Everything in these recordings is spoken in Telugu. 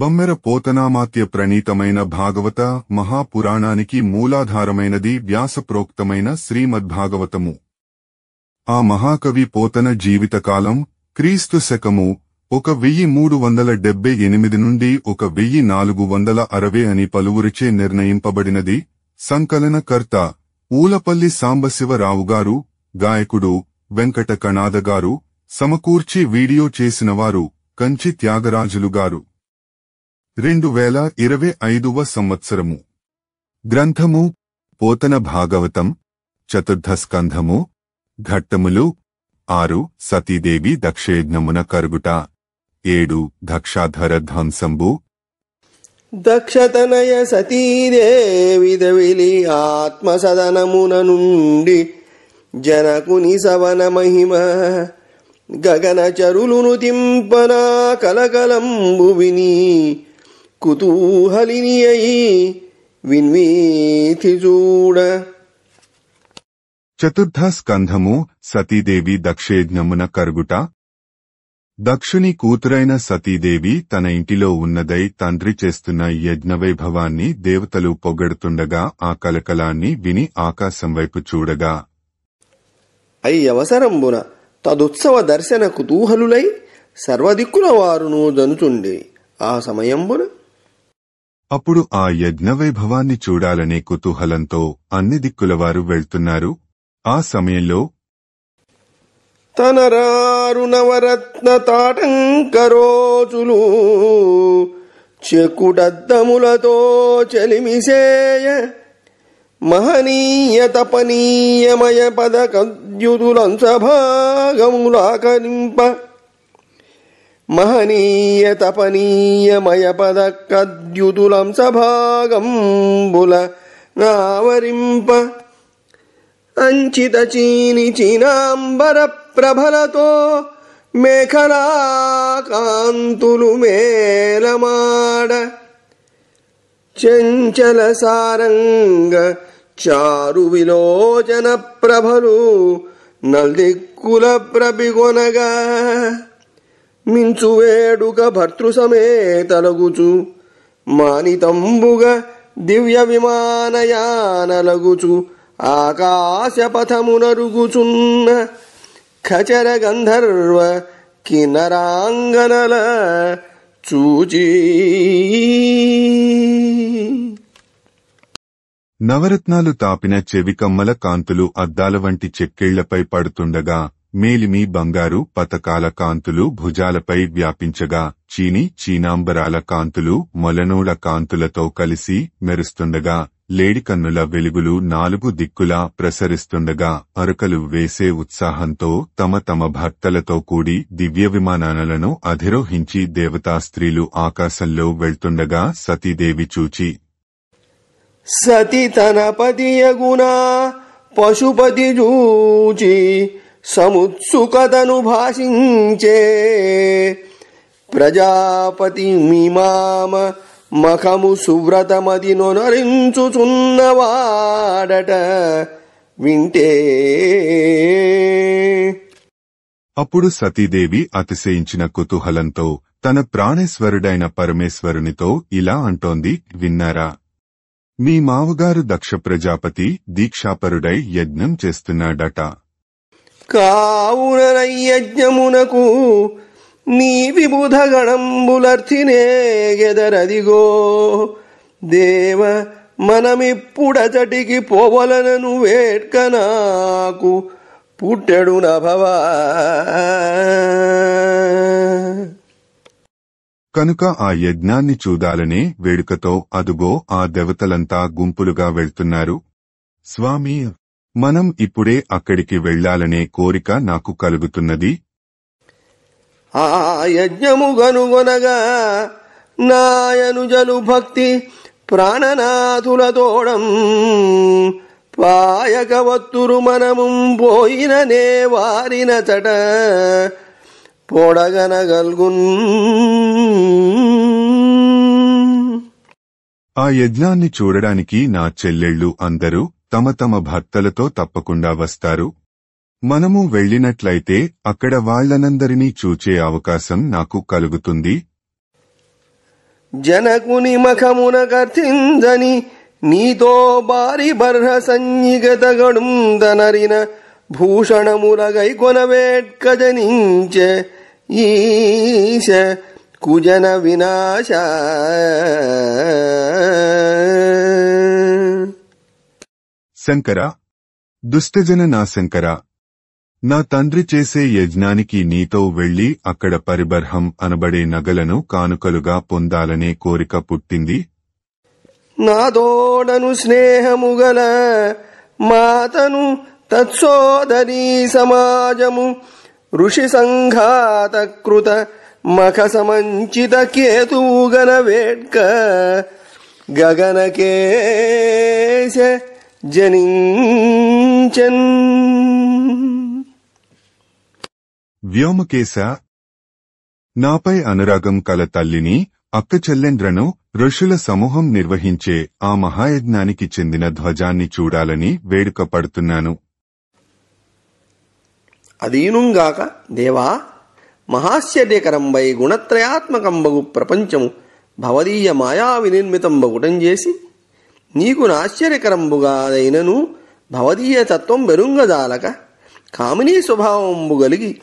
బమ్మెర పోతనామాత్య ప్రణీతమైన భాగవత మహాపురాణానికి మూలాధారమైనది వ్యాసప్రోక్తమైన శ్రీమద్భాగవతము. ఆ మహాకవి పోతన జీవితకాలం క్రీస్తు శకము 1378 నుండి 1460 అని పలువురిచే నిర్ణయింపబడినది. సంకలనకర్త ఊలపల్లి సాంబశివరావుగారు, గాయకుడు వెంకట కణాదగారు, సమకూర్చి వీడియో చేసినవారు కంచి త్యాగరాజులుగారు. 2025వ సంవత్సరము. గ్రంథము పోతన భాగవతం. చతుర్థ స్కంధము. ఘట్టములు 6 సతీదేవి దక్షయజ్ఞమున కరుగుట. 7 దక్షాధర ధ్వంసంబు. దక్షతనయ సతీదేవి దవిలి ఆత్మసదనమున నుండి జనకుని సవన మహిమ గగన చరులును తింపనా కలకలంబు విని కుతూహలిని అయి విన్వీతి చూడ. చతుర్థ స్కంధము. సతీదేవి దక్షయజ్ఞమున కరుగుట. దక్షుని కూతురైన సతీదేవి తన ఇంటిలో ఉన్నదై తండ్రి చేస్తున్న యజ్ఞవైభవాన్ని దేవతలు పొగడుతుండగా ఆ కలకలాన్ని విని ఆకాశం వైపు చూడగా అయ్యవసరంబున తదుత్సవ దర్శన కుతూహలులై సర్వదిక్కుల వారును జనుచుండే. ఆ సమయంబున అప్పుడు ఆ యజ్ఞవైభవాన్ని చూడాలనే కుతూహలంతో అన్ని దిక్కులవారు వెళ్తున్నారు. ఆ సమయంలో తనరారు నవరత్న తాటంకరోచులు చెక్కుడద్దములతో చలిమిసేయ మహనీయ తపనీయమయ పదకద్యుతులంసభాగములాకరింప మహనీయ తపనీయమయ పదకద్యుతులంసభాగంబుల నావరింప అంచిత చీని చీనాంబర ప్రభలతో మేఖలాకాంతులు మేలమాడ చంచల సారంగ చారు విలోచన ప్రభలు నల్దిక్కుల ప్రబిగొనగా మించు వేడుక భర్తృ సమేతలగుచు మానితంబుగా దివ్య విమానయానలగుచు ఆకాశ పథమునరుగుచున్న ఖచర గంధర్వ కిన్నరాంగనల చూచి నవరత్నాలు తాపిన చెవికమ్మల కాంతులు అద్దాల వంటి చెక్కిళ్లపై పడుతుండగా మేలిమి బంగారు పతకాల కాంతులు భుజాలపై వ్యాపించగా చీనాంబరాల కాంతులు మొలనూల కాంతులతో కలిసి మెరుస్తుండగా లేడికన్నుల వెలుగులు 4 దిక్కులా ప్రసరిస్తుండగా అరకలు వేసే ఉత్సాహంతో తమ తమ భర్తలతో కూడి దివ్య విమానాలను అధిరోహించి దేవతా స్త్రీలు ఆకాశంలో వెళ్తుండగా సతీదేవి చూచి సతి తన పతియగునా పశుపతి చూచి సముత్సుకతను భాషించే ప్రజాపతి మీమామ మఖము సువ్రతమది నొనరించుచున్నవాడట వింటే. అప్పుడు సతీదేవి అతిశయించిన కుతూహలంతో తన ప్రాణేశ్వరుడైన పరమేశ్వరునితో ఇలా అంటోంది, విన్నారా? మీ మావగారు దక్ష ప్రజాపతి దీక్షాపరుడై యజ్ఞం చేస్తున్నాడట. కావున యజ్ఞమునకు నీ విబుధ గణంబులర్థినేగెదరదిగో దేవ మనమిప్పుడచటికి పోవలనను వేట్క నాకు పుట్టెడు నభవా. కనుక ఆ యజ్ఞాన్ని చూడాలనే వేడుకతో అదుగో ఆ దేవతలంతా గుంపులుగా వెళ్తున్నారు. స్వామి, మనం ఇప్పుడే అక్కడికి వెళ్లాలనే కోరిక నాకు కలుగుతున్నది. ఆ యజ్ఞము గనుగొనగా నాయనుజలు భక్తి ప్రాణనాథులతోడం పాయకవత్తురు మనము పోయిననే వారిన చట పొడగనగల్గున్. ఆ యజ్ఞాన్ని చూడడానికి నా చెల్లెళ్ళు అందరూ తమ తమ భర్తలతో తప్పకుండా వస్తారు. మనము వెళ్ళినట్లయితే అక్కడ వాళ్లనందరినీ చూచే అవకాశం నాకు కలుగుతుంది. జనకుని మఖమున కర్తిందని నీతో బారి బర్హ సంయిగతగడుం దనరిన భూషణములగై కొనవేట్క జనించె ఈశ కుజన వినాశ. శంకర, దుష్టజన నా శంకర, నా తండ్రి చేసే యజ్ఞానికి నీతో వెళ్లి అక్కడ పరిబర్హం అనబడే నగలను కానుకలుగా పొందాలనే కోరిక పుట్టింది. నాదోడను స్నేహముగల మాతను తత్సోదరీ సమాజము ఋషి సంఘాతకృత మఖ సమంచిత కేతుగన వేట్క గగనకేశ జనించెన్. వ్యోమకేశ, నాపై అనురాగం కల తల్లిని, అక్క చెల్లెండ్రను ఋషుల సమూహం నిర్వహించే ఆ మహాయజ్ఞానికి చెందిన ధ్వజాన్ని చూడాలని వేడుక పడుతున్నాను. అదీనుంగాక దేవా, మహాశ్చర్యకరంబై గుణత్రయాత్మకంబగు ప్రపంచము భవదీయ మాయా వినిర్మితంబగుటం చేసి నీకు నాశ్చర్యకరంబుగాదైనను భవదీయ తత్వం బెరుంగజాలక కామినీ స్వభావంబు గలిగి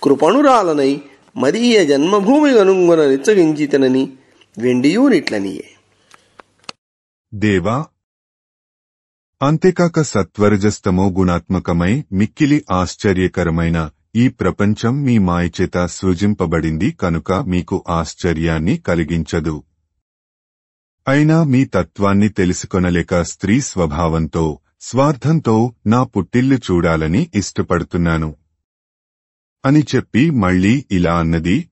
కృపణురాలనై మదీయ జన్మభూమి గనుంగున నిచ్చగించితనని వెండియూనిట్లనియే. దేవా, అంతేకాక సత్వరజస్తమో గుణాత్మకమై మిక్కిలి ఆశ్చర్యకరమైన ఈ ప్రపంచం మీ మాయచేత సృజింపబడింది కనుక మీకు ఆశ్చర్యాన్ని కలిగించదు. అయినా మీ తత్వాన్ని తెలుసుకొనలేక స్త్రీ స్వభావంతో స్వార్థంతో నా పుట్టిల్లు చూడాలని ఇష్టపడుతున్నాను అని చెప్పి మళ్లీ ఇలా అన్నది.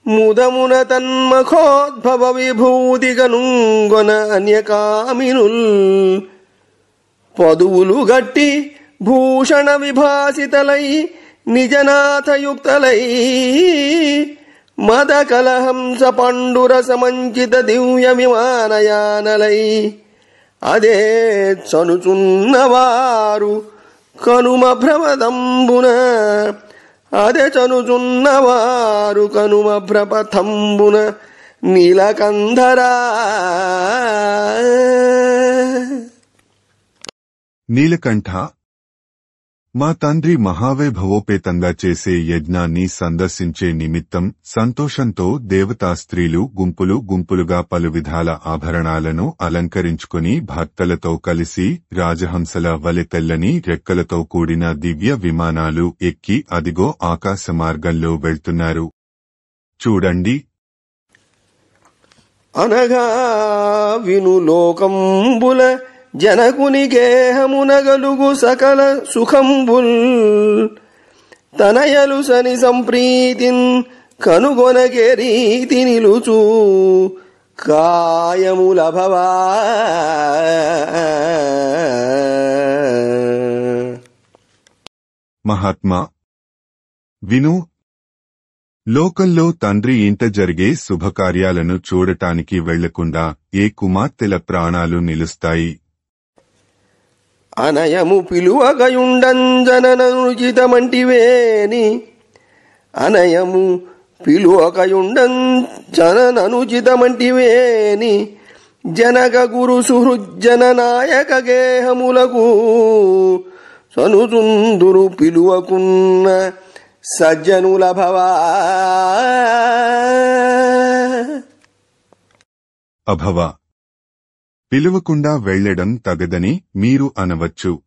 ముదమున తన్మఖోద్భవ విభూతిగనుంగొన అన్యకామినుల్ పదువులు గట్టి భూషణ విభాసితలై నిజనాథయుక్తలై మద కలహంస పండుర సమంచిత దివ్య విమానయానలై అదే చనుచున్నవారు కనుమ భ్రమదంబున అదే చనుచున్నవారు కనుమ భ్రపథంబున నీలకంధరా. నీలకంఠ, మా తండ్రి మహావైభవోపేతంగా చేసే యజ్ఞాన్ని సందర్శించే నిమిత్తం సంతోషంతో దేవతా స్త్రీలు గుంపులు గుంపులుగా పలు విధాల ఆభరణాలను అలంకరించుకుని భక్తలతో కలిసి రాజహంసల వలె తెల్లని రెక్కలతో కూడిన దివ్య విమానాలు ఎక్కి అదిగో ఆకాశ మార్గంలో వెళ్తున్నారు. చూడండి. అనగా విను లోకంబుల జనకుని గేహమునగలుగు సకల సుఖంబుల్ తనయలు సని సంప్రీతిన్ కనుగొనగే రీతి నిలుచు కాయముల భవా. మహాత్మా, విను. లోకల్లో తండ్రి ఇంట జరిగే శుభకార్యాలను చూడటానికి వెళ్లకుండా ఏ కుమార్తెల ప్రాణాలు నిలుస్తాయి? అనయము పిలువకయుండంజననుచితమంటివేని అనయము పిలువకయుండంజననుచితమంటివేని జనక గురు సుహృజ్జన నాయక గేహములకు సనుచుందురు పిలువకున్న సజ్జనుల భవా. అభవ, పిలువకుండా వెళ్లడం తగదని మీరు అనవచ్చు.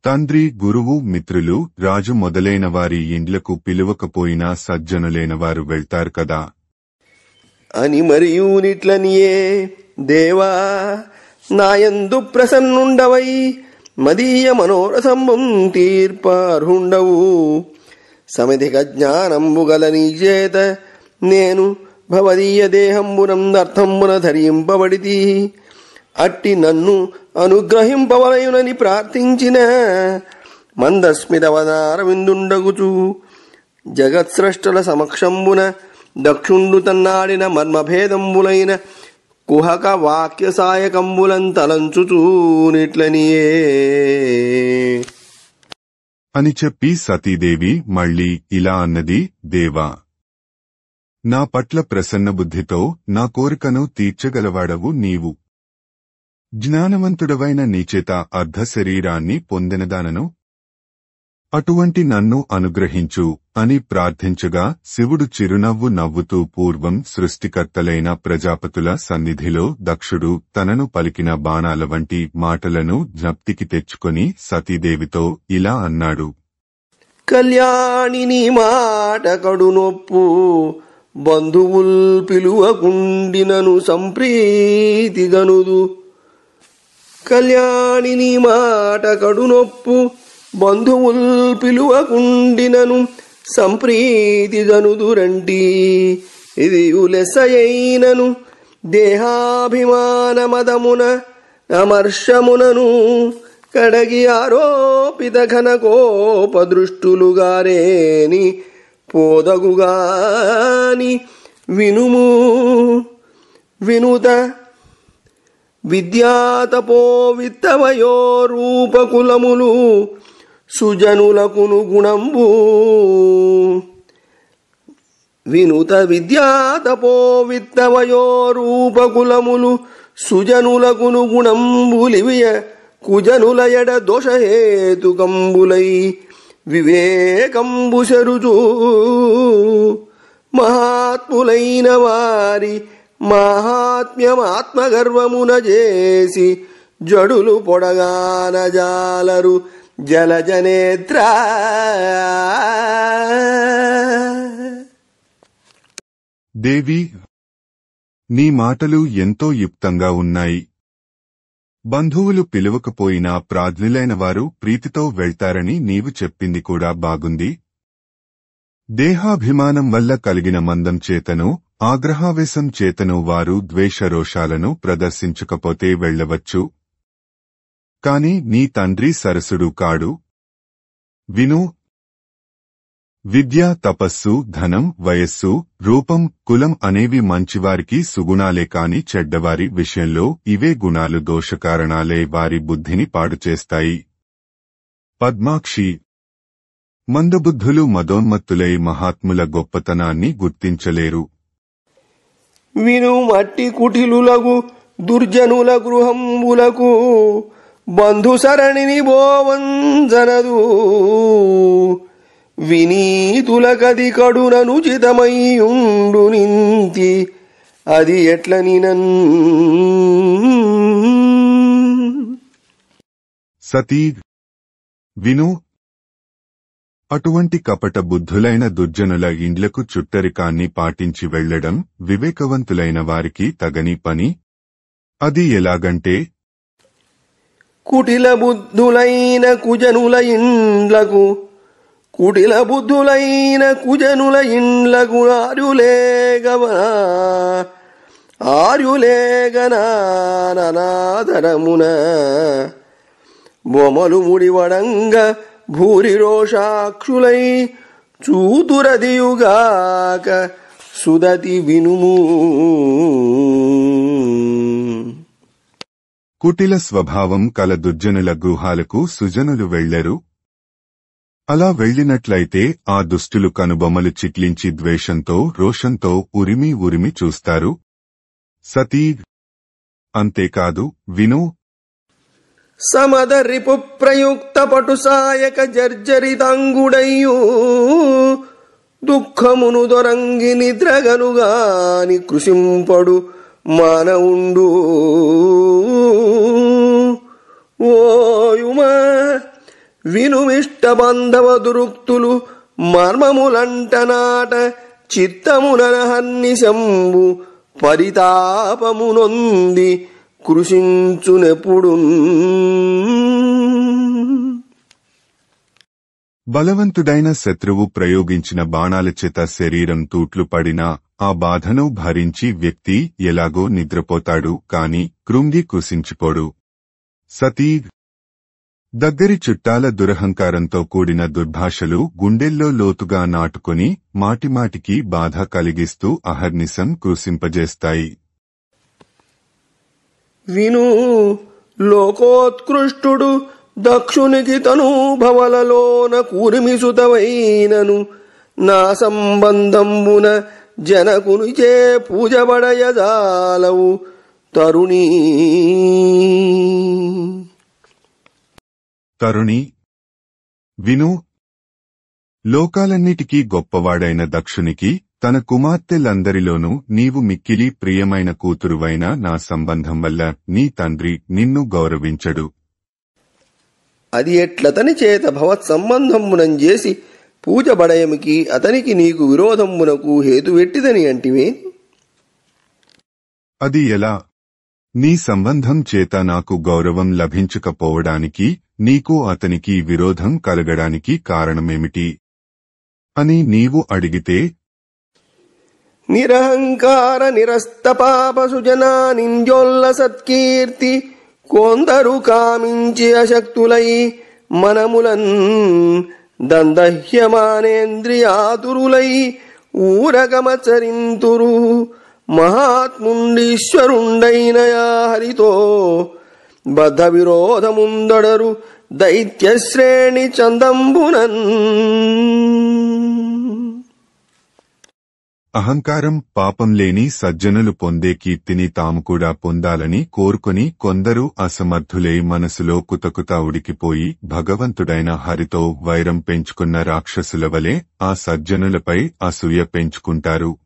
తండ్రి, గురువు, మిత్రులు, రాజు మొదలైన వారి ఇండ్లకు పిలువకపోయినా సజ్జనులైనవారు వెళ్తారు కదా అని మరియూనిట్లనియే. దేవా, నాయందు ప్రసన్నుండవై మదీయ మనోరథంబం తీర్పార్హుండవు. సమిధిక జ్ఞానంబుగల నీచేత నేను భవదీయ దేహంబునందర్థంబున ధరింపబడితి. అట్టి నన్ను అనుగ్రహింపవలయునని ప్రార్థించిన మందస్మితవదారవిందుండగుచు జగత్స్రష్టల సమక్షంబున దక్షుండు తన్నాడిన మర్మభేదంబులైన కుహక వాక్య సాయకంబులం తలంచుచూనిట్లనియే అని చెప్పి సతీదేవి మళ్లీ ఇలా అన్నది. దేవా, నా పట్ల ప్రసన్నబుద్ధితో నా కోరికను తీర్చగలవాడవు నీవు. జ్ఞానవంతుడవైన నీచేత అర్ధ శరీరాన్ని పొందినదానను. అటువంటి నన్ను అనుగ్రహించు అని ప్రార్థించగా శివుడు చిరునవ్వు నవ్వుతూ పూర్వం సృష్టికర్తలైన ప్రజాపతుల సన్నిధిలో దక్షుడు తనను పలికిన బాణాల వంటి మాటలను జ్ఞప్తికి తెచ్చుకొని సతీదేవితో ఇలా అన్నాడు. కళ్యాణిని మాట కడునొప్పు బంధువుల్ పిలువకుండినను సంప్రీతిగనుదు. కళ్యాణిని మాట కడునొప్పు బంధువుల్ పిలువకుండినను సంప్రీతిగనుదురంటి. ఇది ఉలెసయైనను దేహాభిమానమదమున అమర్షమునను కడగి ఆరోపిత ఘనకోపదృష్టులుగారేని పోదగుగాని వినుము వినుత. విద్యాతపో విత్తవయో రూపకులములు సుజనులకును గుణంబు. వినుత విద్యాతపో విత్తవయో రూపకులములు సుజనులకును గుణంబులివియ కుజనుల ఎడ దోషహేతుకంబులై వివేకంబు శరుచు. మహాత్ములైన వారి మాహాత్మ్యమాత్మగర్వమున చేసి జడులు పొడగాన జాలరు జలజనేత్ర. దేవి, నీ మాటలు ఎంతో యుక్తంగా ఉన్నాయి. బంధువులు పిలువకపోయినా ప్రాజ్ఞులైన వారు ప్రీతితో వెళ్తారని నీవు చెప్పింది కూడా బాగుంది. దేహాభిమానం వల్ల కలిగిన మందం చేతను ఆగ్రహావేశం చేతను వారు ద్వేషరోషాలను ప్రదర్శించకపోతే వెళ్లవచ్చు. కాని నీ తండ్రి సరసుడు కాడు. విను. విద్య, తపస్సు, ధనం, వయస్సు, రూపం, కులం అనేవి మంచివారికి సుగుణాలే కాని చెడ్డవారి విషయంలో ఇవే గుణాలు దోషకారణాలే వారి బుద్ధిని పాడుచేస్తాయి. పద్మాక్షి, మందబుద్ధులు మదోన్మత్తులై మహాత్ముల గొప్పతనాన్ని గుర్తించలేరు. విను మట్టి కుటిలులగు దుర్జనుల గృహంబులకు బంధు సరణిని బోవంజనదు. వినీతులకది కడుననుచితమయ్యుండు నింతి అది ఎట్లనినన్. సతీ, విను. అటువంటి కపట బుద్ధులైన దుర్జనుల ఇండ్లకు చుట్టరికాన్ని పాటించి వెళ్లడం వివేకవంతులైన వారికి తగని పని. అది ఎలాగంటే, కుటిల బుద్ధులైన కుజనుల ఇండ్లకు ఆర్యులేగనాదరమున బొమలు ముడివడంగ భూరి రోషాక్షులై చూతురదియుగాక సుదతి వినుము. కుటిల స్వభావం కల దుర్జనుల గృహాలకు సుజనులు వెళ్లరు. అలా వెళ్లినట్లయితే ఆ దుష్టులు కనుబొమ్మలు చిట్లించి ద్వేషంతో రోషంతో ఉరిమి ఉరిమి చూస్తారు. సతీ, అంతేకాదు, విను. సమద రిపు ప్రయుక్త పటు సాయక జర్జరితాంగుడయ్యూ దుఃఖమును దొరంగి నిద్రగనుగాని కృషింపడు మానవుండు. ఓయుమా, వినుమిష్ట బంధవ దురుక్తులు మర్మములంటనాట చిత్తమునహర్నిశంబు పరితాపమునొంది కృషించునెప్పుడు. బలవంతుడైన శత్రువు ప్రయోగించిన బాణాల చేత శరీరం తూట్లు పడినా ఆ బాధను భరించి వ్యక్తి ఎలాగో నిద్రపోతాడు కాని కృంగి కృశించిపోడు. సతీ, దగ్గరి చుట్టాల దురహంకారంతో కూడిన దుర్భాషలు గుండెల్లో లోతుగా నాటుకొని మాటిమాటికి బాధ కలిగిస్తూ అహర్నిశం కృశింపజేస్తాయి. విను, లోకోత్కృష్టుడు దక్షునికి తనూభవలలోన కూరిమిసుతవైనను నా సంబంధంబున జనకునిచే పూజబడయజాలవు తరుణీ. తరుణి, విను. లోకాలన్నిటికీ గొప్పవాడైన దక్షునికి తన కుమార్తెలందరిలోనూ నీవు మిక్కిలి ప్రియమైన కూతురువైన నా సంబంధం వల్ల నీ తండ్రి నిన్ను గౌరవించడు. అది ఎట్లతని చేత భవత్ సంబంధమునం చేసి పూజబడయమికి అతనికి నీకు విరోధమునకు హేతువెట్టిదని అంటివే. అది ఎలా? నీ సంబంధం చేత నాకు గౌరవం లభించకపోవడానికి, నీకు అతనికి విరోధం కలగడానికి కారణమేమిటి అని నీవు అడిగితే, నిరహంకార నిరస్త పాప సుజనా నింజోల్ల సత్కీర్తి కొందరు కామించి అశక్తులై మనములన్ దందహ్యమానేంద్రియాతురులై ఊరగమచరింతురు. మహాత్ముండీశ్వరుండైన హరితో బద్ధ విరోధముందడరు దైత్యశ్రేణి చందంబునన్. అహంకారం, పాపం లేని సజ్జనులు పొందే కీర్తిని తాము కూడా పొందాలని కోరుకొని కొందరు అసమర్థులై మనసులో కుతకుత ఉడికిపోయి భగవంతుడైన హరితో వైరం పెంచుకున్న రాక్షసుల వలె ఆ సజ్జనులపై అసూయ పెంచుకుంటారు.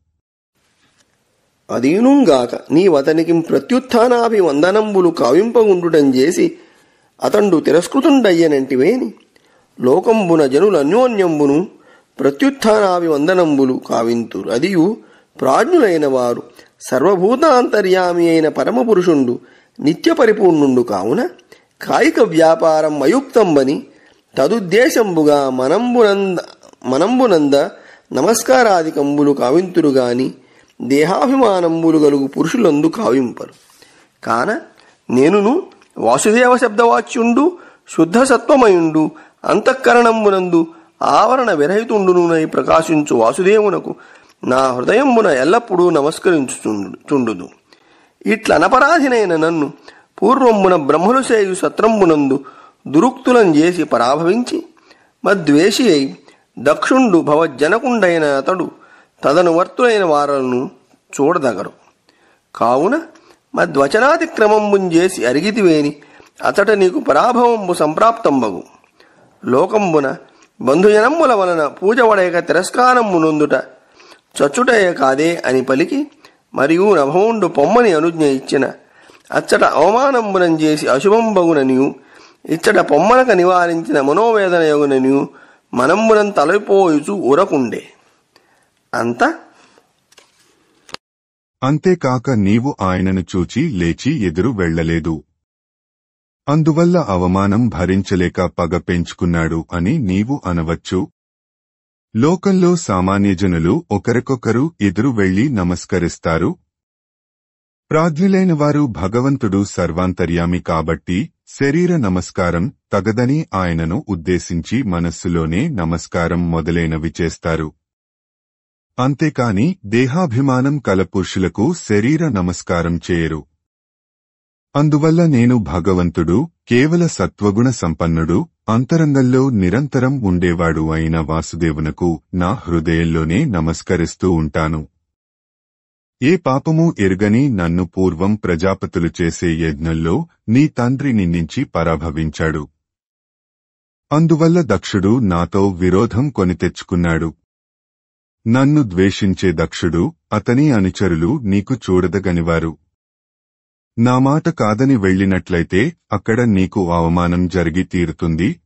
అదీనుగాక నీవతనికి ప్రత్యుత్థానాభివందనంబులు కావింపగుండుటం చేసి అతండు తిరస్కృతుండయ్యనంటివేని. లోకంబున జనుల అన్యోన్యంబును ప్రత్యుత్థానాభివందనంబులు కావింతురు. అదియు ప్రాజ్ఞులైన వారు సర్వభూతాంతర్యామి అయిన పరమపురుషుండు నిత్య పరిపూర్ణుండు కావున కాయిక వ్యాపారం అయుక్తంబని తదుద్దేశంబుగా మనంబునంద నమస్కారాదికంబులు కావింతురుగాని దేహాభిమానంబులు గలుగు పురుషులందు కావింపరు. కాన నేనును వాసుదేవ శబ్దవాచ్యుండు శుద్ధ సత్వమయుండు అంతఃకరణంబునందు ఆవరణ విరహితుండునై ప్రకాశించు వాసుదేవునకు నా హృదయంబున ఎల్లప్పుడూ నమస్కరించుచుండుదు. ఇట్లనపరాధినైన నన్ను పూర్వంబున బ్రహ్మలు చేయు సత్రంబునందు దురుక్తులం చేసి పరాభవించి మద్వేషి అయి దక్షుండు భవజ్జనకుండైన అతడు తదనువర్తులైన వారలను చూడదగరు. కావున మద్వచనాతిక్రమంబుంజేసి అరిగితివేని అతట నీకు పరాభవంబు సంప్రాప్తంబగు. లోకంబున బంధుజనమ్ముల వలన పూజవడయక తిరస్కారము నొందుట చచ్చుటయ కాదే అని పలికి మరియు నభముండు పొమ్మని అనుజ్ఞ ఇచ్చిన అచ్చట అవమానంబునం చేసి అశుభంబగుననియు ఇచ్చట పొమ్మనక నివారించిన మనోవేదన యొగుననియు మనంబునం తలపోయుచు ఉరకుండే. అంతేకాక నీవు ఆయనను చూచి లేచి ఎదురు వెళ్లలేదు. అందువల్ల అవమానం భరించలేక పగ పెంచుకున్నాడు అని నీవు అనవచ్చు. లోకంలో సామాన్యజనులు ఒకరికొకరు ఎదురు వెళ్లి నమస్కరిస్తారు. ప్రాజ్ఞులైన వారు భగవంతుడు సర్వాంతర్యామి కాబట్టి శరీర నమస్కారం తగదని ఆయనను ఉద్దేశించి మనస్సులోనే నమస్కారం మొదలైనవి చేస్తారు. అంతేకాని దేహాభిమానం కల పురుషులకు శరీర నమస్కారం చేయరు. అందువల్ల నేను భగవంతుడు కేవల సత్వగుణ సంపన్నుడు అంతరంగంలో నిరంతరం ఉండేవాడు అయిన వాసుదేవునకు నా హృదయంలోనే నమస్కరిస్తూ ఉంటాను. ఏ పాపమూ ఎరుగని నన్ను పూర్వం ప్రజాపతులు చేసే యజ్ఞంలో నీ తండ్రి నిందించి పరాభవించాడు. అందువల్ల దక్షుడు నాతో విరోధం కొని తెచ్చుకున్నాడు. నన్ను ద్వేషించే దక్షుడు అతని అనుచరులు నీకు చూడదగనివారు. నా మాట కాదని వెళ్ళినట్లయితే అక్కడ నీకు అవమానం జరిగి తీరుతుంది.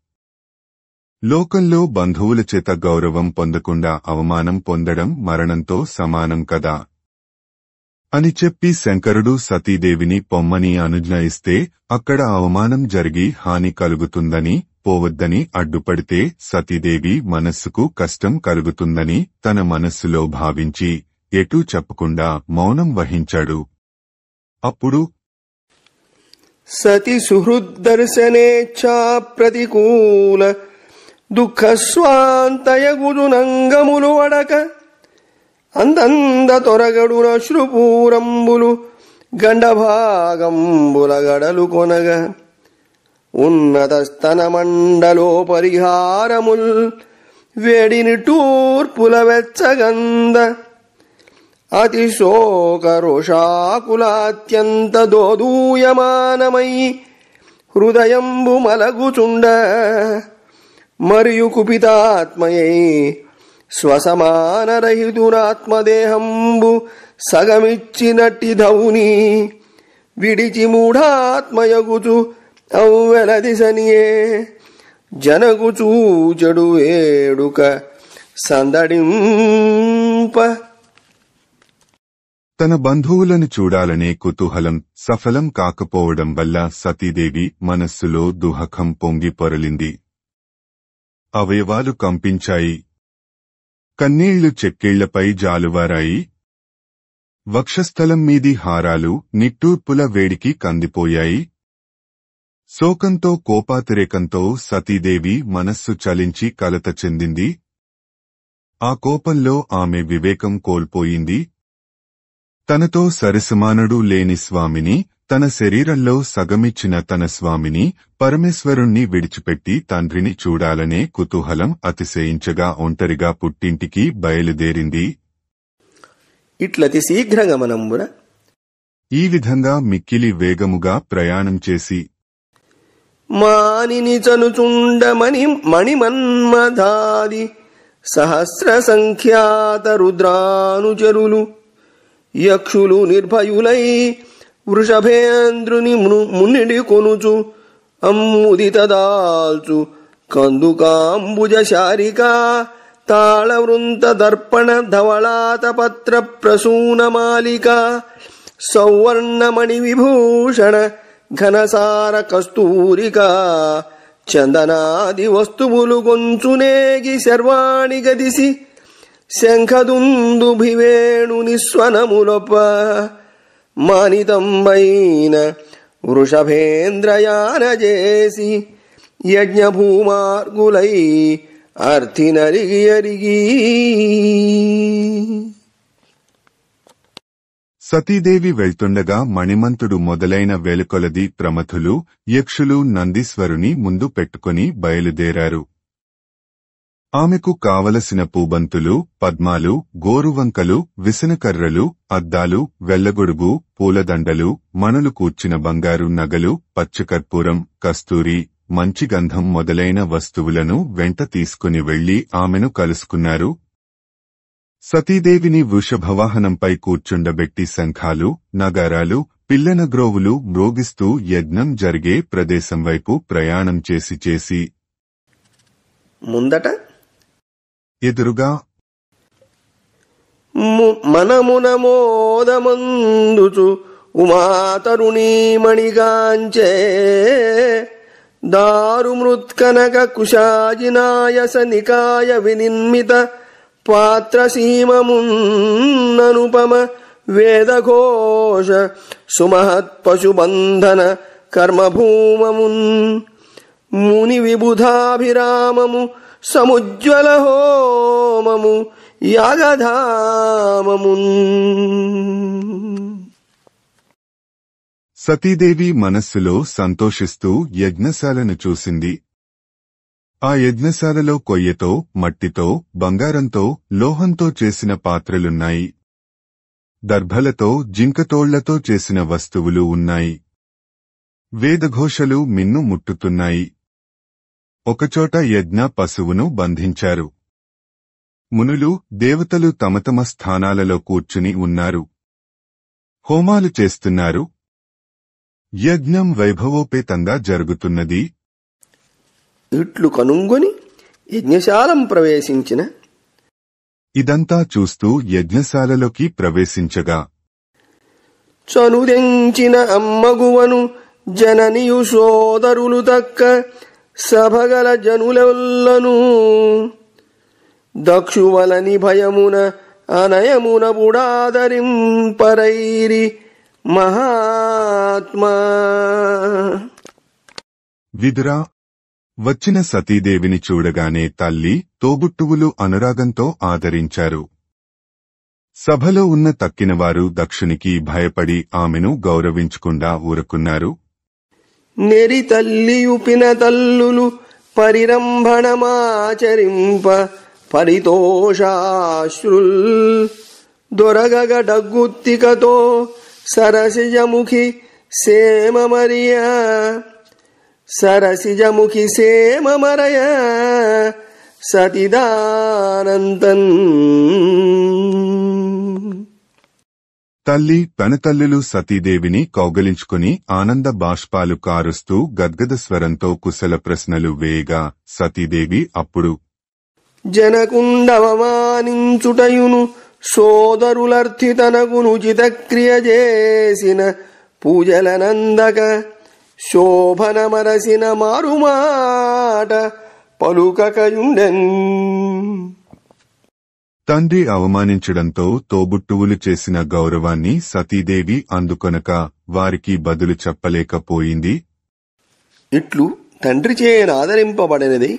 లోకంలో బంధువుల చేత గౌరవం పొందకుండా అవమానం పొందడం మరణంతో సమానం కదా అని చెప్పి శంకరుడు సతీదేవిని పొమ్మని అనుజ్ఞ ఇస్తే అక్కడ అవమానం జరిగి హాని కలుగుతుందని పోవద్దని అడ్డుపడితే సతీదేవి మనస్సుకు కష్టం కలుగుతుందని తన మనస్సులో భావించి ఎటూ చెప్పకుండా మౌనం వహించాడు. అప్పుడు సతి సుహృద్దర్శనేచ్ఛా ప్రతికూల దుఃఖస్వాంతయగుదునంగములు వడక అందంద తొరగడున శ్రుపూరంబులు గండభాగంబుల గడలు కొనగ ఉన్నత స్తన మండలో పరిహారముల్ వేడిని టూర్పుల వెచ్చగంద అతిశోకరోషాకులాత్యంత దోదూయమానమై హృదయంబు మలగుచుండ మరియు కుపితాత్మయై స్వసమానరహితురాత్మదేహంబు సగమిచ్చినట్టి ధౌని విడిచి మూఢాత్మయగుచు ఔవెలదిశనియే జనగుచూ చెడు వేడుక సందడింప. తన బంధువులను చూడాలనే కుతూహలం సఫలం కాకపోవడం వల్ల సతీదేవి మనస్సులో దుఃఖం పొంగి పొరలింది. అవయవాలు కంపించాయి. కన్నీళ్లు చెక్కిళ్లపై జాలువారాయి. వక్షస్థలం మీది హారాలు నిట్టూర్పుల వేడికి కందిపోయాయి. శోకంతో కోపాతిరేకంతో సతీదేవి మనస్సు చలించి కలత చెందింది. ఆ కోపంలో ఆమె వివేకం కోల్పోయింది. తనతో సరిసమానుడు లేని స్వామిని, తన శరీరంలో సగమిచ్చిన తన స్వామిని, పరమేశ్వరుణ్ణి విడిచిపెట్టి తండ్రిని చూడాలనే కుతూహలం అతిశయించగా ఒంటరిగా పుట్టింటికి బయలుదేరింది. ఇట్లతి శీఘ్రగమనంబున ఈ విధంగా మిక్కిలి వేగముగా ప్రయాణం చేసి మానిని చనుచుండమని మణిమన్మధాది సహస్ర సంఖ్యాత రుద్రానుచరులు యక్షులు నిర్భయులై వృషభేంద్రుని మున్నిడి కొనుచు అమ్ముదితదాల్చు కందుకాంబుజ శారికా తాళవృంత దర్పణ ధవళాతపత్ర ప్రసూనమాలిక సౌవర్ణమణి విభూషణ ఘనసార కస్తూరిక చందనాది వస్తువులు గొంచునేగి శర్వాణి గదిసి శంఖదుందుభివేణు నిస్వనములొప్ప మానితంబైన వృషభేంద్రయాన చేసి యజ్ఞభూమార్గులై అర్థినరిగి అరిగి. సతీదేవి వెళ్తుండగా మణిమంతుడు మొదలైన వేలుకొలది ప్రమథులు, యక్షులు నందీశ్వరుని ముందు పెట్టుకుని బయలుదేరారు. ఆమెకు కావలసిన పూబంతులు, పద్మాలు, గోరువంకలు, విసనకర్రలు, అద్దాలు, వెల్లగొడుగు, పూలదండలు, మణులు కూర్చిన బంగారు నగలు, పచ్చకర్పూరం, కస్తూరి, మంచి గంధం మొదలైన వస్తువులను వెంట తీసుకుని వెళ్లి ఆమెను కలుసుకున్నారు. సతీదేవిని వృషభవాహనంపై కూర్చుండబెట్టి శంఖాలు, నగారాలు, పిల్లనగ్రోవులు మ్రోగిస్తూ యజ్ఞం జరిగే ప్రదేశం వైపు ప్రయాణం చేసి ముందట ఎదురుగా మనమున మోదమందుచు ఉమాతరుణీమణిగాంచే దారుమృత్కనక కుశాజినాయస నికాయ వినిన్మిత పాత్రసీమమున్ననుపమ వేదఘోష సుమహత్ పశుబంధన కర్మభూమమున్ ముని విబుధాభిరామము సముజ్వల హోమము యాగధామమున్. సతీదేవి మనస్సులో సంతోషిస్తూ యజ్ఞశాలను చూసింది. ఆ యజ్ఞశాలలో కొయ్యతో, మట్టితో, బంగారంతో, లోహంతో చేసిన పాత్రలున్నాయి. దర్భలతో, జింకతోళ్లతో చేసిన వస్తువులు ఉన్నాయి. వేదఘోషలు మిన్ను ముట్టుతున్నాయి. ఒకచోట యజ్ఞ పశువును బంధించారు. మునులు, దేవతలు తమ తమ స్థానాలలో కూర్చుని ఉన్నారు. హోమాలు చేస్తున్నారు. యజ్ఞం వైభవోపేతంగా జరుగుతున్నది. ఇట్లు కనుంగొని యజ్ఞశాలం ప్రవేశించిన ఇదంతా చూస్తూ యజ్ఞశాలలోకి ప్రవేశించగా చనుదెంచిన అమ్మగువను జననియు సోదరులు తక్క సభగల జనులెల్లను దక్షువలని భయమున అనయమున బుడాదరింపరైరి మహాత్మా. విదురా, వచ్చిన సతీదేవిని చూడగానే తల్లి, తోబుట్టువులు అనురాగంతో ఆదరించారు. సభలో ఉన్న తక్కినవారు దక్షునికి భయపడి ఆమెను గౌరవించకుండా ఊరుకున్నారు. నెరి తల్లియుపిన తల్లులు పరిరంభణమాచరింప పరితోషాశ్రుల్ దొరగగ డగ్గుత్తికతో సరసిజముఖి సేమమరియా సరసిజముఖి సేమమరయ సతిదానంతన్. తల్లి పెనతల్లులు సతీదేవిని కౌగలించుకుని ఆనంద బాష్పాలు కారుస్తూ గద్గద స్వరంతో కుశల ప్రశ్నలు వేయగా సతీదేవి అప్పుడు జనకుండవమానించుటయును సోదరులర్థితనగునుచిత క్రియ చేసిన పూజలనందక శోభనమరసిన మారుమాట పలుకకయుండెన్. తండ్రి అవమానించడంతో తోబుట్టువులు చేసిన గౌరవాన్ని సతీదేవి అందుకొనక వారికి బదులు చెప్పలేకపోయింది. ఇట్లు తండ్రి చేయన ఆదరింపబడినది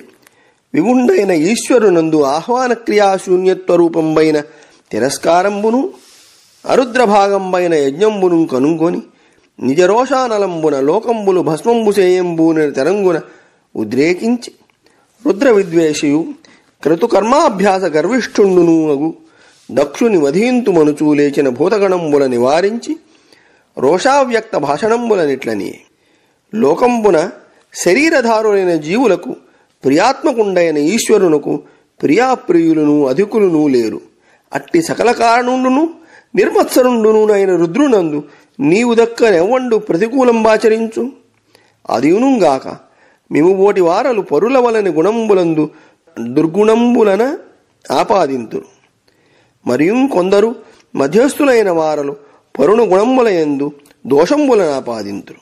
విగుండైన ఈశ్వరునందు ఆహ్వాన క్రియాశూన్యత్వ రూపంబైన తిరస్కారంబును అరుద్రభాగంబైన యజ్ఞంబును కనుగొని నిజరోషానలంబున లోకంబులు భస్మంబు చేయంబున తెరంగున ఉద్రేకించి రుద్ర విద్వేషయు క్రతుకర్మాభ్యాస గర్విష్ఠుండును అగు దక్షుని వధీంతుమనుచూ లేచిన భూతగణంబుల నివారించి రోషావ్యక్త భాషణంబులనిట్లని లోకంబున శరీరధారులైన జీవులకు ప్రియాత్మకుండైన ఈశ్వరునకు ప్రియాప్రియులను అధికులను లేరు. అట్టి సకల కారణుండును నిర్మత్సరుండును అయిన రుద్రునందు నీవు దక్కనెవ్వండు ప్రతికూలంబాచరించు. అదియునుగాక మేము ఓటి వారలు పరుల వలని గుణంబులందు దుర్గుణంబులన ఆపాదింతురు. మరియు కొందరు మధ్యస్థులైన వారలు పరుణ గుణంబులయందు దోషంబులను ఆపాదింతురు.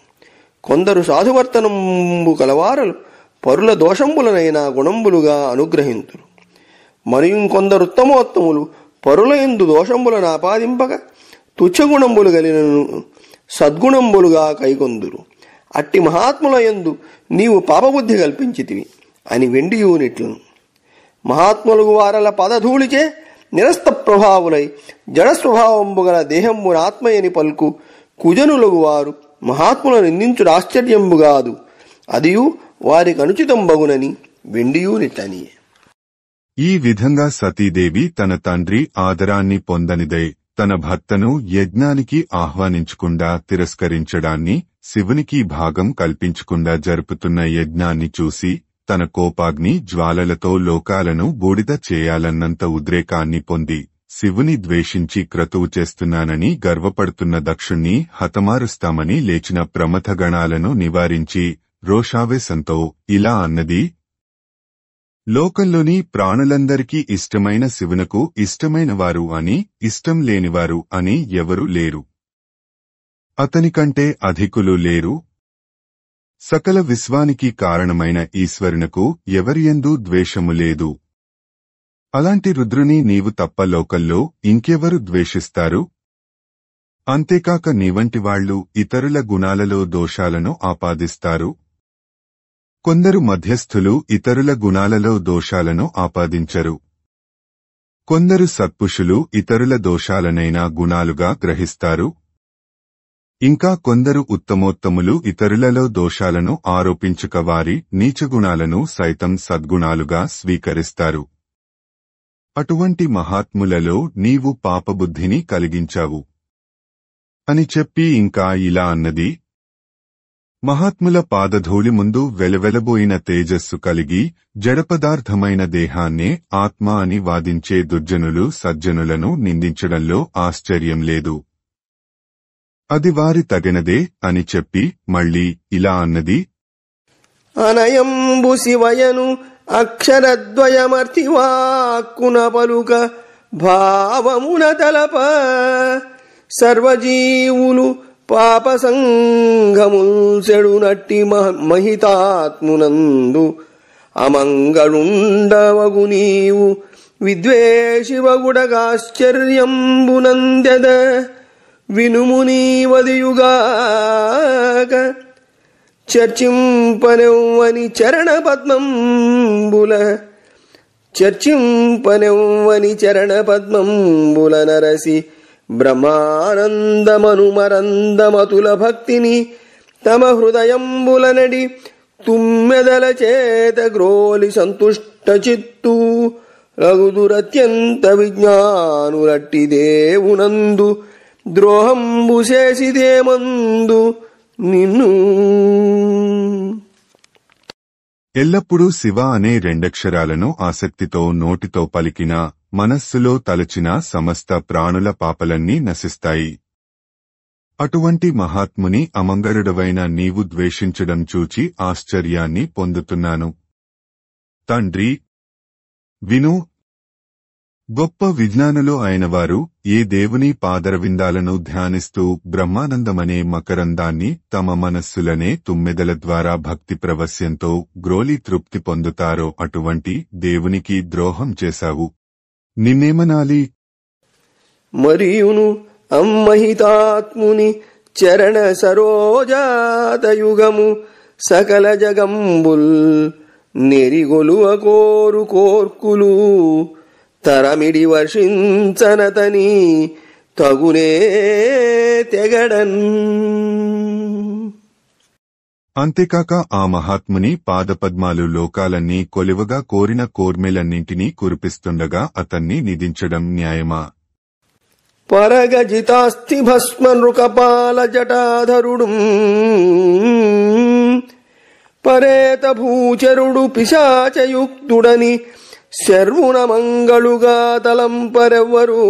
కొందరు సాధువర్తనంబు కలవారలు పరుల దోషంబులనైనా గుణంబులుగా అనుగ్రహింతురు. మరియు కొందరు ఉత్తమోత్తములు పరులయందు దోషంబులను ఆపాదింపక తుచ్చగుణంబులు కలిగినను సద్గుణంబులుగా కైకొందురు. అట్టి మహాత్ములయందు నీవు పాపబుద్ధి కల్పించితివి అని వెండియూనిట్లను. మహాత్ములుగు వారల పదధూళిచే నిరస్త ప్రభావులై జడస్వభావంబు గల దేహంబున ఆత్మయని పలుకు కుజనులగు వారు మహాత్ములను నిందించుడు ఆశ్చర్యంబుగాదు. అదియు వారికి అనుచితంబగునని వెండియూనిట్లని. ఈ విధంగా సతీదేవి తన తండ్రి ఆదరాన్ని పొందనిదై తన భర్తను యజ్ఞానికి ఆహ్వానించకుండా తిరస్కరించడాన్ని, శివునికి భాగం కల్పించకుండా జరుపుతున్న యజ్ఞాన్ని చూసి తన కోపాగ్ని జ్వాలలతో లోకాలను బూడిద చేయాలన్నంత ఉద్రేకాన్ని పొంది శివుని ద్వేషించి క్రతువు చేస్తున్నానని గర్వపడుతున్న దక్షుణ్ణి హతమారుస్తామని లేచిన ప్రమథగణాలను నివారించి రోషావేశంతో ఇలా అన్నది: లోకంలోని ప్రాణులందరికీ ఇష్టమైన శివునకు ఇష్టమైన వారు అని, ఇష్టం లేనివారు అని ఎవరు లేరు. అతనికంటే అధికులు లేరు. సకల విశ్వానికి కారణమైన ఈశ్వరునకు ఎవరియందు ద్వేషము లేదు. అలాంటి రుద్రుని నీవు తప్ప లోకంలో ఇంకెవరు ద్వేషిస్తారు? అంతేకాక నీవంటి వాళ్లు ఇతరుల గుణాలలో దోషాలను ఆపాదిస్తారు. కొందరు మధ్యస్థులు ఇతరుల గుణాలలో దోషాలను ఆపాదించరు. కొందరు సత్పురుషులు ఇతరుల దోషాలనైనా గుణాలుగా గ్రహిస్తారు. ఇంకా కొందరు ఉత్తమోత్తములు ఇతరులలో దోషాలను ఆరోపించక వారి నీచగుణాలను సైతం సద్గుణాలుగా స్వీకరిస్తారు. అటువంటి మహాత్ములలో నీవు పాపబుద్ధిని కలిగించావు అని చెప్పి ఇంకా ఇలా అన్నది: మహాత్ముల పాదధూళి ముందు వెలవెలబోయిన తేజస్సు కలిగి జడపదార్థమైన దేహాన్నే ఆత్మ అని వాదించే దుర్జనులు సజ్జనులను నిందించడంలో ఆశ్చర్యం లేదు. అది వారి తగినదే అని చెప్పి మళ్ళీ ఇలా అన్నది: అనయంబు శివయను అక్షరద్వయమర్తివాక్కున పలుక భావమున తలప సర్వజీవులు పాపసంగముల్ చెడునట్టి మహితాత్మునందు అమంగళుండవగు నీవు విద్వేషివగుడగాశ్చర్యంబునందెద వినుము నీవదియుగాక చర్చింపనెవ్వని చరణపద్మంబుల నరసి బ్రహ్మానందమనుమరందమతుల భక్తిని తమ హృదయంబులనడి తుమ్మెదల చేత గ్రోలి సంతుష్ట చిత్తు రఘుదురత్యంత విజ్ఞానులట్టి దేవునందు ద్రోహంబు చేసిదేమందు నిన్ను. ఎల్లప్పుడూ శివ అనే రెండక్షరాలను ఆసక్తితో నోటితో పలికినా, మనస్సులో తలచిన సమస్త ప్రాణుల పాపలన్నీ నశిస్తాయి. అటువంటి మహాత్ముని అమంగళుడవైన నీవు ద్వేషించడం చూచి ఆశ్చర్యాన్ని పొందుతున్నాను. తండ్రి, విను. గొప్ప విజ్ఞానులు అయినవారు ఏ దేవుని పాదరవిందాలను ధ్యానిస్తూ బ్రహ్మానందమనే మకరందాన్ని తమ మనస్సులనే తుమ్మెదల ద్వారా భక్తి ప్రవస్యంతో గ్రోలి తృప్తి పొందుతారో అటువంటి దేవునికి ద్రోహం చేశావు. నిన్నేమనాలి? మరియును అమ్మహితాత్ముని చరణ సరోజాతయుగము సకల జగంబుల్ నెరిగొలువ కోరు కోర్కులు తరమిడి వర్షించనతని తగునే తెగడన్. అంతేకాక ఆ మహాత్ముని పాదపద్మాలు లోకాలన్నీ కొలివగా కోరిన కోర్మెలన్నింటినీ కురిపిస్తుండగా అతన్ని నిదించడం న్యాయమా? పరగజితాస్తి భస్మ నృకపాల జటాధరుడు పరేత భూచరుడు పిశాచయుక్తుడని శర్వున మంగళుగా తలంపరెవ్వరు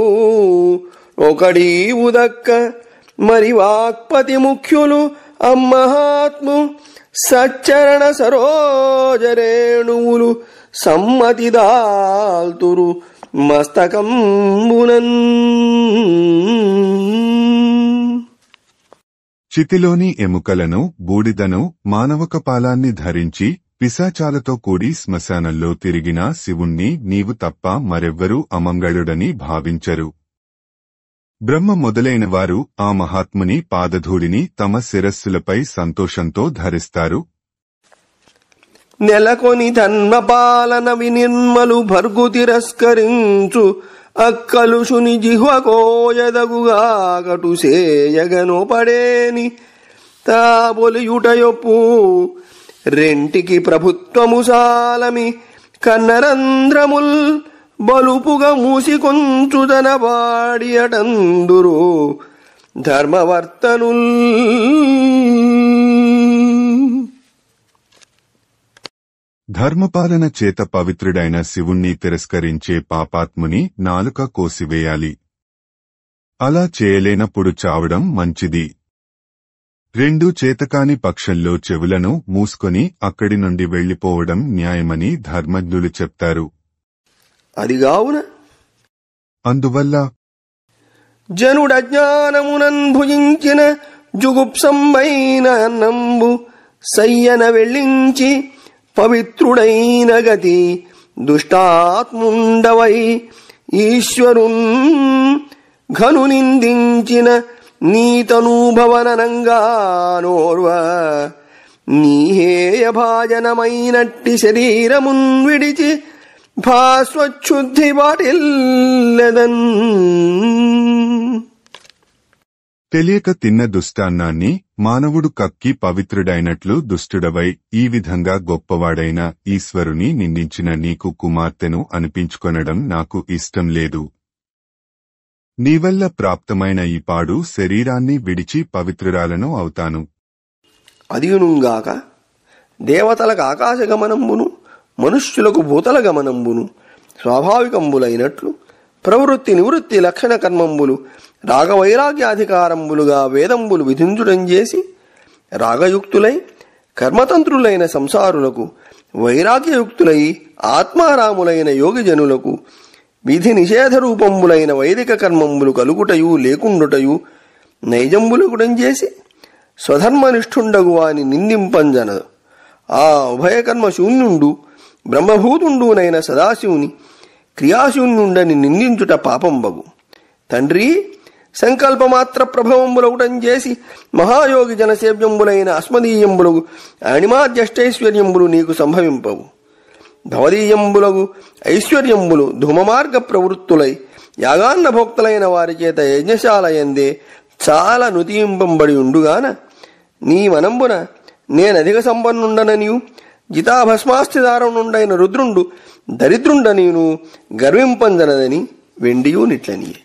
ఒకడీ ఉదక్క మరి వాక్పతి ముఖ్యులు అమ్మహాత్ము సచ్చరణ సరోజరేణువులు సమ్మతి దాల్తురు మస్తకంబునన్. చితిలోని ఎముకలను, బూడిదను, మానవకపాలాన్ని ధరించి పిశాచాలతో కూడి శ్మశానంలో తిరిగిన శివుణ్ణి నీవు తప్ప మరెవ్వరూ అమంగళుడని భావించరు. బ్రహ్మ మొదలైనవారు ఆ మహాత్ముని పాదధూళిని తమ శిరస్సులపై సంతోషంతో ధరిస్తారు. నెలకొని ధన్మపాలన వినిర్మలు భర్గు తిరస్కరించు అక్కలుషుని జిహ్వకోయదగుగా కటు సేయగను పడేని తాబొలియుటయొప్పు రెంటికి ప్రభుత్వము సాలమి కన్నరంధ్రముల్ బలుపుగా మూసికొంచుదన వాడి అటందురు ధర్మవర్తనుల్. ధర్మపాలన చేత పవిత్రుడైన శివుణ్ణి తిరస్కరించే పాపాత్ముని నాలుక కోసివేయాలి. అలా చేయలేనప్పుడు చావడం మంచిది. రెండు చేతకాని పక్షంలో చెవులను మూసుకొని అక్కడి నుండి వెళ్లిపోవడం న్యాయమని ధర్మజ్ఞులు చెప్తారు. అదిగావున అందువల్ల జనుడజ్ఞానమునన్ భుజించిన జుగుప్సంబైన అన్నంబు సయ్యన వెళ్ళించి పవిత్రుడైన గతి దుష్టాత్ముండవై ఈశ్వరున్ ఘను నిందించిన నీతనూభవనంగా నోర్వ నీహేయ భాజనమైనట్టి శరీరమున్ విడిచి భాస్వచ్ఛుద్ధి వాటిల్లెదన్. తెలియక తిన్న దుష్టాన్నాన్ని మానవుడు కక్కి పవిత్రుడైనట్లు దుష్టుడవై ఈ విధంగా గొప్పవాడైన ఈశ్వరుని నిందించిన నీకు కుమార్తెను అనిపించుకొనడం నాకు ఇష్టం లేదు. నీవల్ల ప్రాప్తమైన ఈ పాడు శరీరాన్ని విడిచి పవిత్రురాలను అవుతాను. అదియునుగాక దేవతలకు ఆకాశగమనంబును మనుష్యులకు భూతల గమనంబును స్వాభావికంబులైనట్లు ప్రవృత్తి నివృత్తి లక్షణ కర్మంబులు రాగవైరాగ్యాధికారంబులుగా వేదంబులు విధించుడం చేసి రాగయుక్తులై కర్మతంత్రులైన సంసారులకు వైరాగ్యయుక్తులై ఆత్మారాములైన యోగిజనులకు విధి నిషేధ రూపంబులైన వైదిక కర్మంబులు కలుగుటయు లేకుండుటయు నైజంబులకుడం చేసి స్వధర్మనిష్ఠుండగు వాని నిందింపంజనదు. ఆ ఉభయకర్మ శూన్యుండు బ్రహ్మభూతుండునైన సదాశివుని క్రియాశూన్యుండని నిందించుట పాపంబగు. తండ్రి, సంకల్పమాత్ర ప్రభవంబులవుటం చేసి మహాయోగి జనసేవ్యంబులైన అస్మదీయంబులగు అణిమాద్యష్టైశ్వర్యంబులు నీకు సంభవింపవు. భవదీయంబులగు ఐశ్వర్యంబులు ధూమమార్గ ప్రవృత్తులై యాగాన్న భోక్తులైన వారి చేత యజ్ఞశాలయందే చాలా నుతియింపబడి ఉండుగాన నీ మనంబున నేనధిక సంపన్నుండననియు జితాభస్మాస్థిదారునుండైన రుద్రుండు దరిద్రుండ నేను గర్వింపందనదని వెండియూ నిట్లనియే.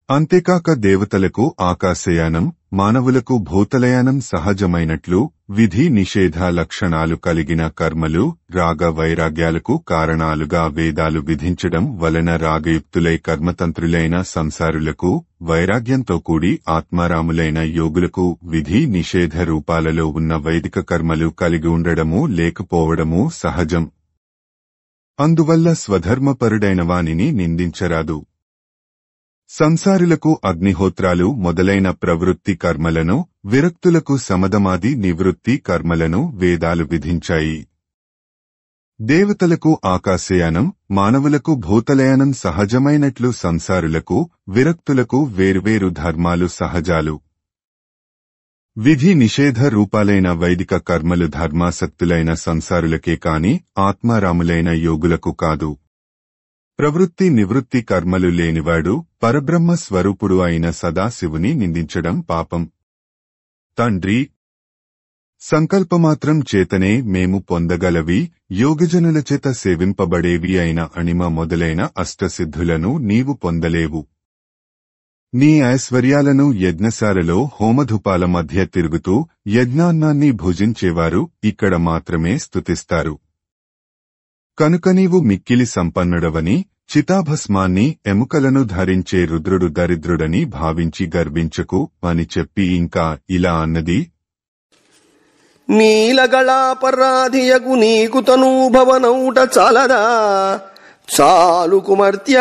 అంతేకాక దేవతలకు ఆకాశయానం, మానవులకు భూతలయానం సహజమైనట్లు విధి నిషేధ లక్షణాలు కలిగిన కర్మలు రాగ వైరాగ్యాలకు కారణాలుగా వేదాలు విధించడం వలన రాగయుక్తులై కర్మతంత్రులైన సంసారులకు వైరాగ్యంతో కూడి ఆత్మారాములైన యోగులకు విధి నిషేధ రూపాలలో ఉన్న వైదిక కర్మలు కలిగి ఉండడము లేకపోవడము సహజం. అందువల్ల స్వధర్మపరుడైన వానిని నిందించరాదు. సంసారులకు అగ్నిహోత్రాలు మొదలైన ప్రవృత్తి కర్మలను, విరక్తులకు సమదమాది నివృత్తి కర్మలను వేదాలు విధించాయి. దేవతలకు ఆకాశయానం, మానవులకు భూతలయానం సహజమైనట్లు సంసారులకు, విరక్తులకు వేర్వేరు ధర్మాలు సహజాలు. విధి నిషేధ రూపాలైన వైదిక కర్మలు ధర్మాసక్తులైన సంసారులకే కాని ఆత్మారాములైన యోగులకు కాదు. ప్రవృత్తి నివృత్తి కర్మలు లేనివాడు పరబ్రహ్మ స్వరూపుడు అయిన సదాశివుని నిందించడం పాపం. తండ్రి, సంకల్పమాత్రం చేతనే మేము పొందగలవి, యోగజనుల చేత సేవింపబడేవి అయిన అణిమ మొదలైన అష్టసిద్ధులను నీవు పొందలేవు. నీ ఐశ్వర్యాలను యజ్ఞశాలలో హోమధూపాల మధ్య తిరుగుతూ యజ్ఞాన్నాన్ని భుజించేవారు ఇక్కడ మాత్రమే స్తుతిస్తారు. కనుక నీవు మిక్కిలి సంపన్నుడవని, చితాభస్మాన్ని ఎముకలను ధరించే రుద్రుడు దరిద్రుడని భావించి గర్వించకు అని చెప్పి ఇంకా ఇలా అన్నది. నీలగళాపరాధియకు నీకు తనూభవనౌట చాలదా, చాలు కుమర్త్య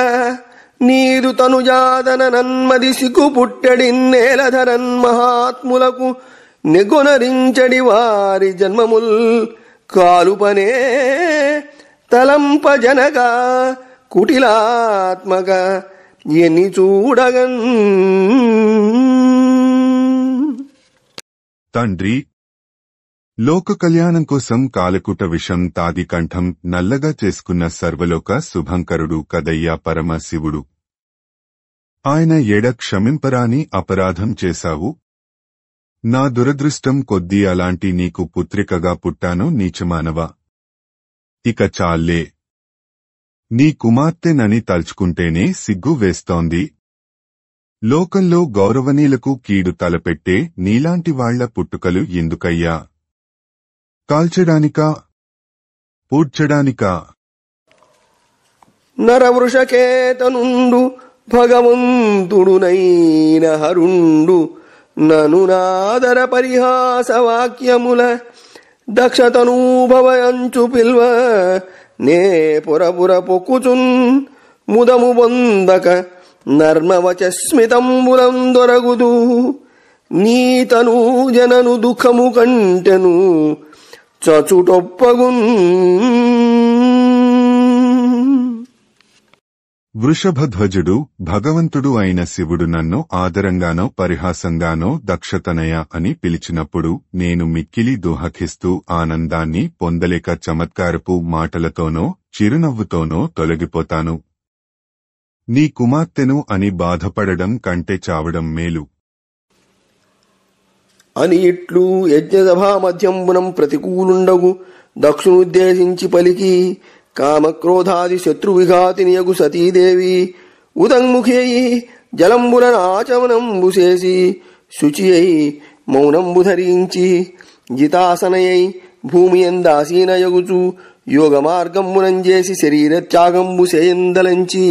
నీరు తనుజాదన నన్మది సిగ్గు పుట్టెడిన్నేలధరన్ మహాత్ములకు నెగొనరించడి వారి జన్మముల్ కాలుపనే తలంపజనగా కుటిలాత్మక ఎన్ని చూడగన్. తండ్రి, లోక కళ్యాణం కోసం కాలకుట విషం తాది కంఠం నల్లగా చేసుకున్న సర్వలోక శుభంకరుడు కదయ్యా పరమశివుడు. ఆయన ఎడ క్షమింపరాని అపరాధం చేశావు. నా దురదృష్టం కొద్దీ అలాంటి నీకు పుత్రికగా పుట్టాను నీచమానవా. ఇక చాల్లే. నీ కుమార్తెనని తలుచుకుంటేనే సిగ్గు వేస్తోంది. లోకంలో గౌరవనీయులకు కీడు తలపెట్టే నీలాంటి వాళ్ల పుట్టుకలు ఎందుకయ్యా? కాల్చడానికా, పూడ్చడానికా? నరవృషకేతనుండు భగవంతుడునైన హరుండు నను నాదర పరిహాస వాక్యముల దక్షతనూభవయంచు పిల్వ నే పురపుర పొక్కుచున్ ముదము బొందక నర్మవచస్మితంబులం దొరగుదు నీతను జనను దుఃఖము కంటెను చచుటొప్పగున్. వృషభధ్వజుడు భగవంతుడు అయిన శివుడు నన్ను ఆదరంగానో పరిహాసంగానో దక్షతనయ అని పిలిచినప్పుడు నేను మిక్కిలి దుఃఖిస్తూ ఆనందాన్ని పొందలేక చమత్కారపు మాటలతోనో చిరునవ్వుతోనో తొలగిపోతాను. నీ కుమార్తెను అని బాధపడడం కంటే చావడం మేలు అని ఇట్లు యజ్ఞసభా మధ్యంబునం ప్రతికూలుండగు దక్షునుద్దేశించి పలికి కామక్రోధాది శత్రువిఘాతినియగు సతీదేవి ఉదంముఖి అయి జలంబులను ఆచమనంబు చేసి శుచి అయి మౌనంబు ధరించి జితాసనయై భూమి ఎందాసీనయగుచు యోగ మార్గంబునం చేసి శరీరత్యాగంబు చేయందలంచి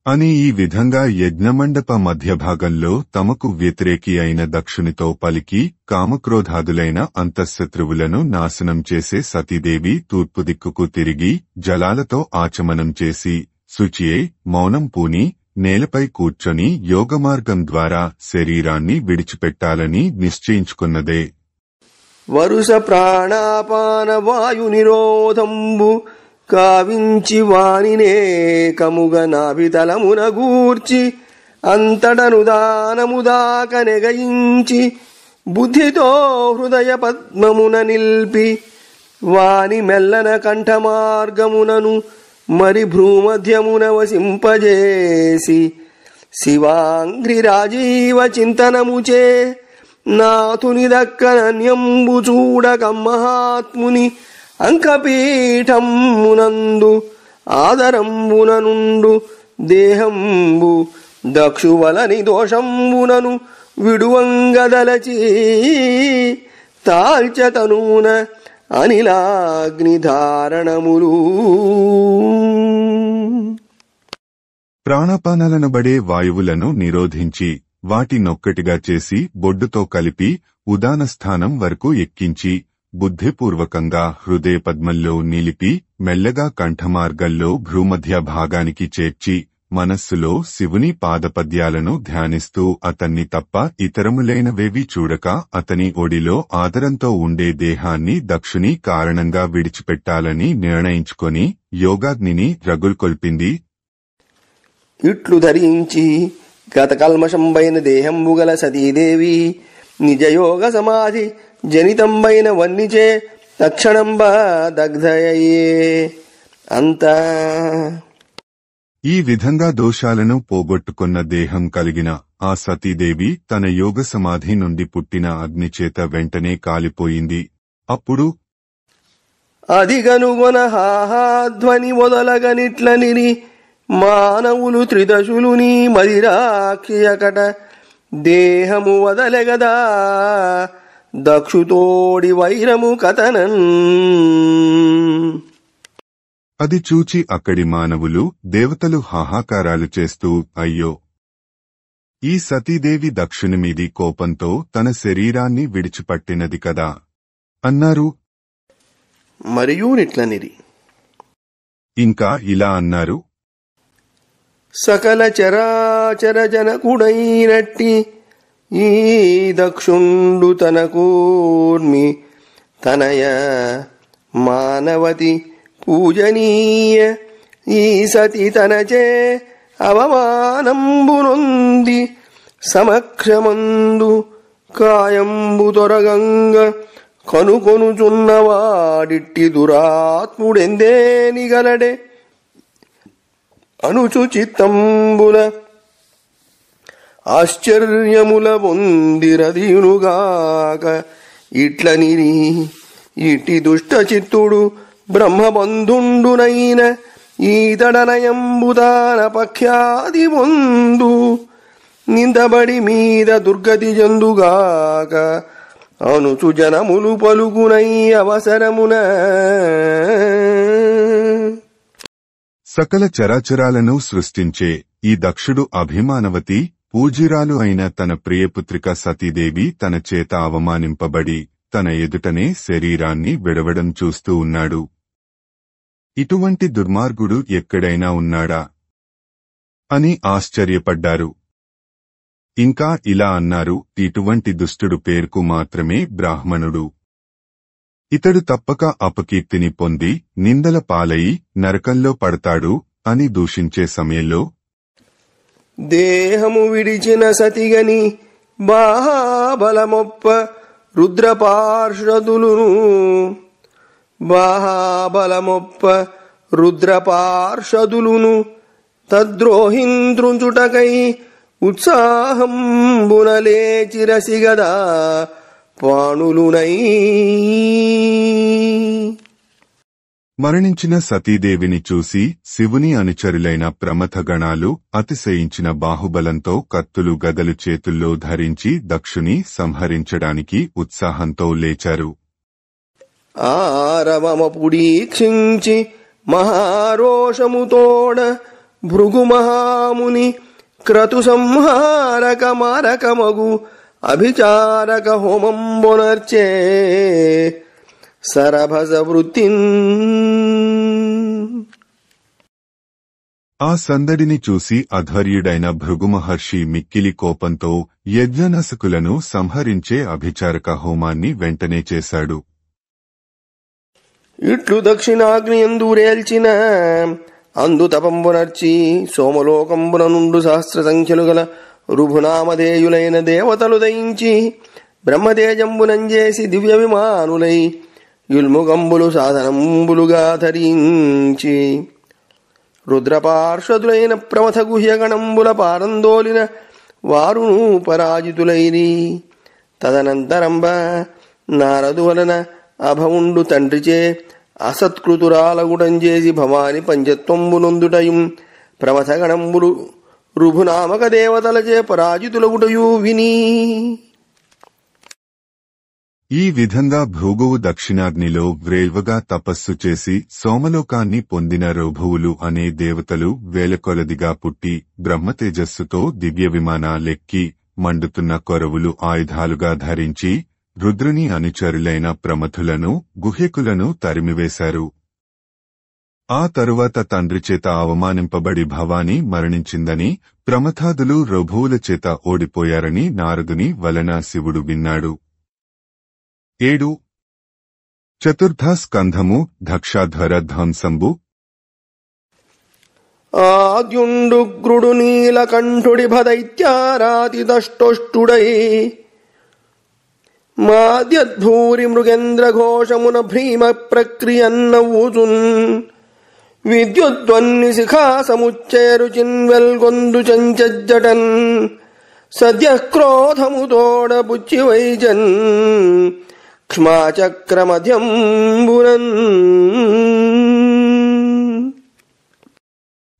అని ఈ విధంగా యజ్ఞమండప మధ్యభాగంలో తమకు వ్యతిరేకి అయిన దక్షునితో పలికి కామక్రోధాదులైన అంతఃశత్రువులను నాశనం చేసే సతీదేవి తూర్పు దిక్కుకు తిరిగి జలాలతో ఆచమనం చేసి శుచియై మౌనం పూని నేలపై కూర్చొని యోగమార్గం ద్వారా శరీరాన్ని విడిచిపెట్టాలని నిశ్చయించుకున్నదే. వరుస ప్రాణాపాన వాయు నిరోధంబు కావించి వానినేకముగ నాభితలమున గూర్చి అంతటనుదానముదాక నెగయించి బుద్ధితో హృదయ పద్మమున నిల్పి వాని మెల్లన కంఠమార్గమునను మరి భ్రూమధ్యమున వసింపజేసి శివాంగ్రి రాజీవ చింతనముచే నాథుని దక్కనన్యంబు చూడక మహాత్ముని అంకపీఠంబునందు ఆదరంబుననుండు దేహంబు దక్షువలని దోషంబునను విడువంగదలచి తాల్చతనూన అనిలాగ్నిధారణములు. ప్రాణపానాలనబడే వాయువులను నిరోధించి వాటినొక్కటిగా చేసి బొడ్డుతో కలిపి ఉదాన స్థానం వరకు ఎక్కించి బుద్ధిపూర్వకంగా హృదయ పద్మంలో నిలిపి మెల్లగా కంఠమార్గంలో భ్రూమధ్య భాగానికి చేర్చి మనస్సులో శివుని పాదపద్యాలను ధ్యానిస్తూ అతన్ని తప్ప ఇతరములైనవేవి చూడక అతని ఒడిలో ఆదరంతో ఉండే దేహాన్ని దక్షుని కారణంగా విడిచిపెట్టాలని నిర్ణయించుకొని యోగాగ్నిని రగుల్కొల్పింది. ఇట్లు ధరించి గతకల్మషంబైన దేహంబుగల సతీదేవి నిజయోగ సమాధి జనితంబైన వన్నిచే తక్షణంబ దగ్ధయే. అంతా ఈ విధంగా దోషాలను పోగొట్టుకున్న దేహం కలిగిన ఆ సతీదేవి తన యోగ సమాధి నుండి పుట్టిన అగ్నిచేత వెంటనే కాలిపోయింది. అప్పుడు అదిగనుగొన హాహాధ్వని మొదలగనిట్లనిరి మానవులు త్రిదశులుని మదిరాక్షియకట దేహము వదలెగదా దక్షుతోడి వైరము కథనన్. అది చూచి అక్కడి మానవులు దేవతలు హాహాకారాలు చేస్తూ అయ్యో, ఈ సతీదేవి దక్షుని మీది కోపంతో తన శరీరాన్ని విడిచిపట్టినది కదా అన్నారు. మరియు నిట్లనిరి ఇంకా ఇలా అన్నారు, సకల చరాచర జనకుడైనట్టి ఈ దక్షుండు తన కూర్మి తనయ మానవతి పూజనీయ ఈ సతి తనచే అవమానంబునొంది సమక్షమందు కాయంబు తొరగంగ కనుకొనుచున్నవాడిట్టి దురాత్ముడెందేనిగలడే అనుచు చిత్తంబుల ఆశ్చర్యముల పొందిరదియునుగాక. ఇట్లనిరి ఇట్టి దుష్ట చిత్తుడు బ్రహ్మబంధుండునైన ఈతడనయంబుదాన పఖ్యాది పొందు నిందబడి మీద దుర్గతి జందుగాక అనుచు జనములు పలుకునై అవసరమున. సకల చరాచరాలను సృష్టించే ఈ దక్షుడు అభిమానవతి పూజ్యురాలు అయిన తన ప్రియపుత్రిక సతీదేవి తన చేత అవమానింపబడి తన ఎదుటనే శరీరాన్ని విడవడం చూస్తూ ఉన్నాడు. ఇటువంటి దుర్మార్గుడు ఎక్కడైనా ఉన్నాడా అని ఆశ్చర్యపడ్డారు. ఇంకా ఇలా అన్నారు, ఇటువంటి దుష్టుడు పేరుకు మాత్రమే బ్రాహ్మణుడు. ఇతడు తప్పక అపకీర్తిని పొంది నిందల పాలయి నరకంలో పడతాడు అని దూషించే సమయంలో దేహము విడిచిన సతిగని బాహాబలమొప్ప రుద్రపార్షదులును బాహాబలమొప్ప రుద్రపార్షదులును తద్రోహింత్రుంచుటకై ఉత్సాహంబునలేచిరసిగదా పాణులునై. మరణించిన సతీదేవిని చూసి శివుని అనుచరులైన ప్రమథగణాలు అతిశయించిన బాహుబలంతో కత్తులు గదలు చేతుల్లో ధరించి దక్షుని సంహరించడానికి ఉత్సాహంతో లేచారు. ఆరవమపుడీక్షించి మహారోషముతోడ భృగుమహాముని క్రతు సంహారక మారకమగు అభిచారక హోమంబొనర్చే సరభస వృత్తిన్. ఆ సందడిని చూసి అధర్యుడైన భృగుమహర్షి మిక్కిలి కోపంతో యజ్ఞనసకులను సంహరించే అభిచారక హోమాన్ని వెంటనే చేశాడు. ఇట్లు దక్షిణాగ్నియందూరేల్చిన అందు తపంబునర్చి సోమలోకంబున నుండు సహస్ర సంఖ్యలు గల రుభునామధేయులైన దేవతలు దయించి బ్రహ్మతేజంబునంజేసి దివ్య విమానులై యుల్ముగంబులు సాధనంబులుగా ధరించి రుద్రపార్షదులైన ప్రమథ గుహ్యగణంబుల పారందోలిన వారును పరాజితులైరి తదనంతరంబ నారదు వలన అభవుండు తండ్రిచే అసత్కృతురాలగుటంచేసి భవాని పంచత్వంబునొందుటయుం ప్రమథగణంబులు రుభునామక దేవతలచే పరాజితులగుటయు విని. ఈ విధంగా భృగువు దక్షిణాగ్నిలో వ్రేల్వగా తపస్సు చేసి సోమలోకాన్ని పొందిన రుభువులు అనే దేవతలు వేలకొలదిగా పుట్టి బ్రహ్మతేజస్సుతో దివ్య విమానాలెక్కి మండుతున్న కొరవులు ఆయుధాలుగా ధరించి రుద్రుని అనుచరులైన ప్రమథులను గుహ్యకులను తరిమివేశారు. ఆ తరువాత తండ్రిచేత అవమానింపబడి భవాని మరణించిందని, ప్రమథాదులు రుభువుల చేత ఓడిపోయారని నారదుని వలన శివుడు విన్నాడు. 7. చతుర్థ స్కంధము దక్షాధ్వర ధ్వంసంబు. ఆద్యుండుగ్రుడు నీలకంఠుడి భదైత్యారాతి దష్టోష్టుడై మాద్యద్భూరి మృగేంద్ర ఘోషమున భ్రీమ ప్రక్రియన్నవ్వుచున్ విద్యుద్వన్ని శిఖా సముచ్చయరుచిన్ వెల్గొందు చంచజ్జటన్ సద్య క్రోధముతోడ బుచ్చి వైజన్ క్ష్మాచక్రమధ్యంబునన్.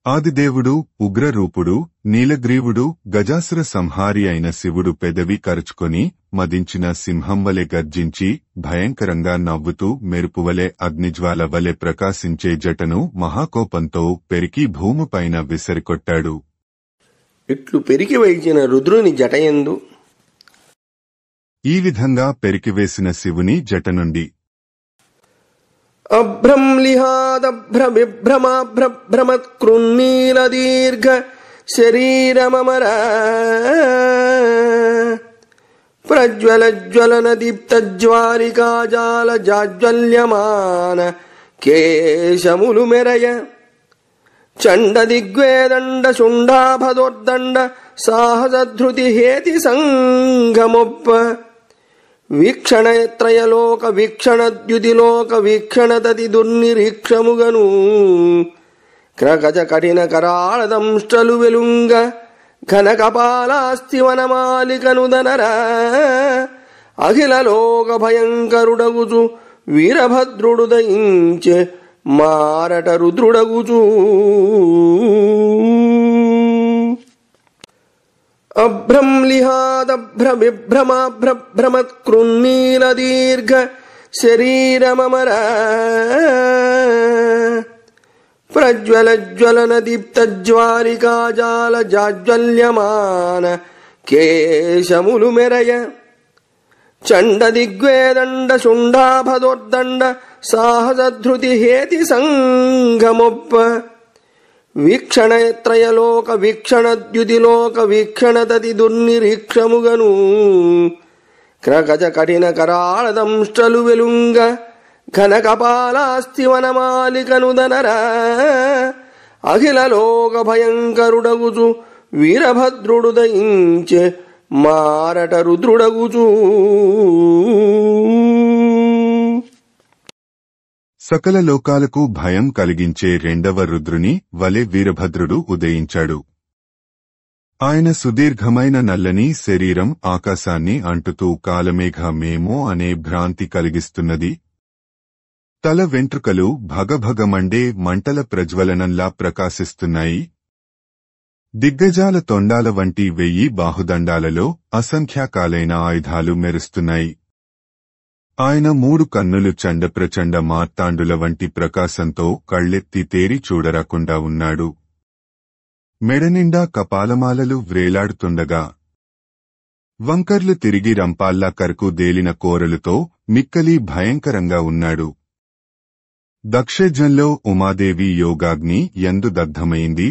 ఆదిదేవుడు, ఉగ్రరూపుడు, నీలగ్రీవుడు, గజాసుర సంహారి అయిన శివుడు పెదవి కరుచుకొని మదించిన సింహంవలె గర్జించి భయంకరంగా నవ్వుతూ మెరుపువలె అగ్నిజ్వాల వలె ప్రకాశించే జటను మహాకోపంతో పెరికి భూమిపైన విసరికొట్టాడు. ఇట్లు పెరికి వైచిన రుద్రుని జటయందు ఈ విధంగా పెరికివేసిన శివుని జట నుండి అభ్రంలిహాదభ్రవిభ్రమాభ్రమత్కృన్నీలదీర్ఘ శరీరమమర ప్రజ్వలజ్వలన దీప్తజ్వారికాజాల జాజ్వల్యమాన కేశములు మెరయ చండ దిగ్వేదండ శుండాభదోర్దండ సాహసధృతి హేతి సంగమొప్ప వీక్షణత్రయలోక వీక్షణద్యుతిలోక వీక్షణతతి దుర్నిరీక్షముగను క్రకచ కఠిన కరాళదంష్టలు వెలుంగ ఘన కపాలాస్తివనమాలికనుదనర అఖిలలోక భయంకరుడగుచు వీరభద్రుడు దయించే మారట రుద్రుడగుచూ అభ్రంలిహాదభ్రవిభ్రమాభ్రమత్కృన్నీలదీర్ఘ శరీరమమర ప్రజ్వలజ్వలన దీప్తజ్వారికాజాల జాజ్వల్యమాన కేశములు మెరయ చండ దిగ్వేదండ శుండాభదోర్దండ సాహసధృతి హేతి సంగమొప్ప వీక్షణత్రయలోక వీక్షణద్యుతిలోక వీక్షణతతి దుర్నిరీక్షముగను క్రకచ కఠిన కరాళదంష్టలు వెలుంగ ఘన కపాలాస్తివనమాలికనుదనర అఖిలలోక భయంకరుడగుచు వీరభద్రుడు దయించే మారట రుద్రుడగుచూ. సకల లోకాలకు భయం కలిగించే రెండవ రుద్రుని వలె వీరభద్రుడు ఉదయించాడు. ఆయన సుదీర్ఘమైన నల్లని శరీరం ఆకాశాన్ని అంటుతూ కాలమేఘమేమో అనే భ్రాంతి కలిగిస్తున్నది. తల వెంట్రుకలు భగభగమండే మంటల ప్రజ్వలనంలా ప్రకాశిస్తున్నాయి. దిగ్గజాల తొండాల వంటి 1000 బాహుదండాలలో అసంఖ్యాకాలైన ఆయుధాలు మెరుస్తున్నాయి. ఆయన 3 కన్నులు చండప్రచండ మార్తాండుల వంటి ప్రకాశంతో కళ్ళెత్తి తేరి చూడరాకుండా ఉన్నాడు. మెడనిండా కపాలమాలలు వ్రేలాడుతుండగా వంకర్లు తిరిగి రంపాల్లా కరకు దేలిన కోరలుతో మిక్కలి భయంకరంగా ఉన్నాడు. దక్షయజ్ఞంలో ఉమాదేవి యోగాగ్ని యందు దగ్ధమైంది.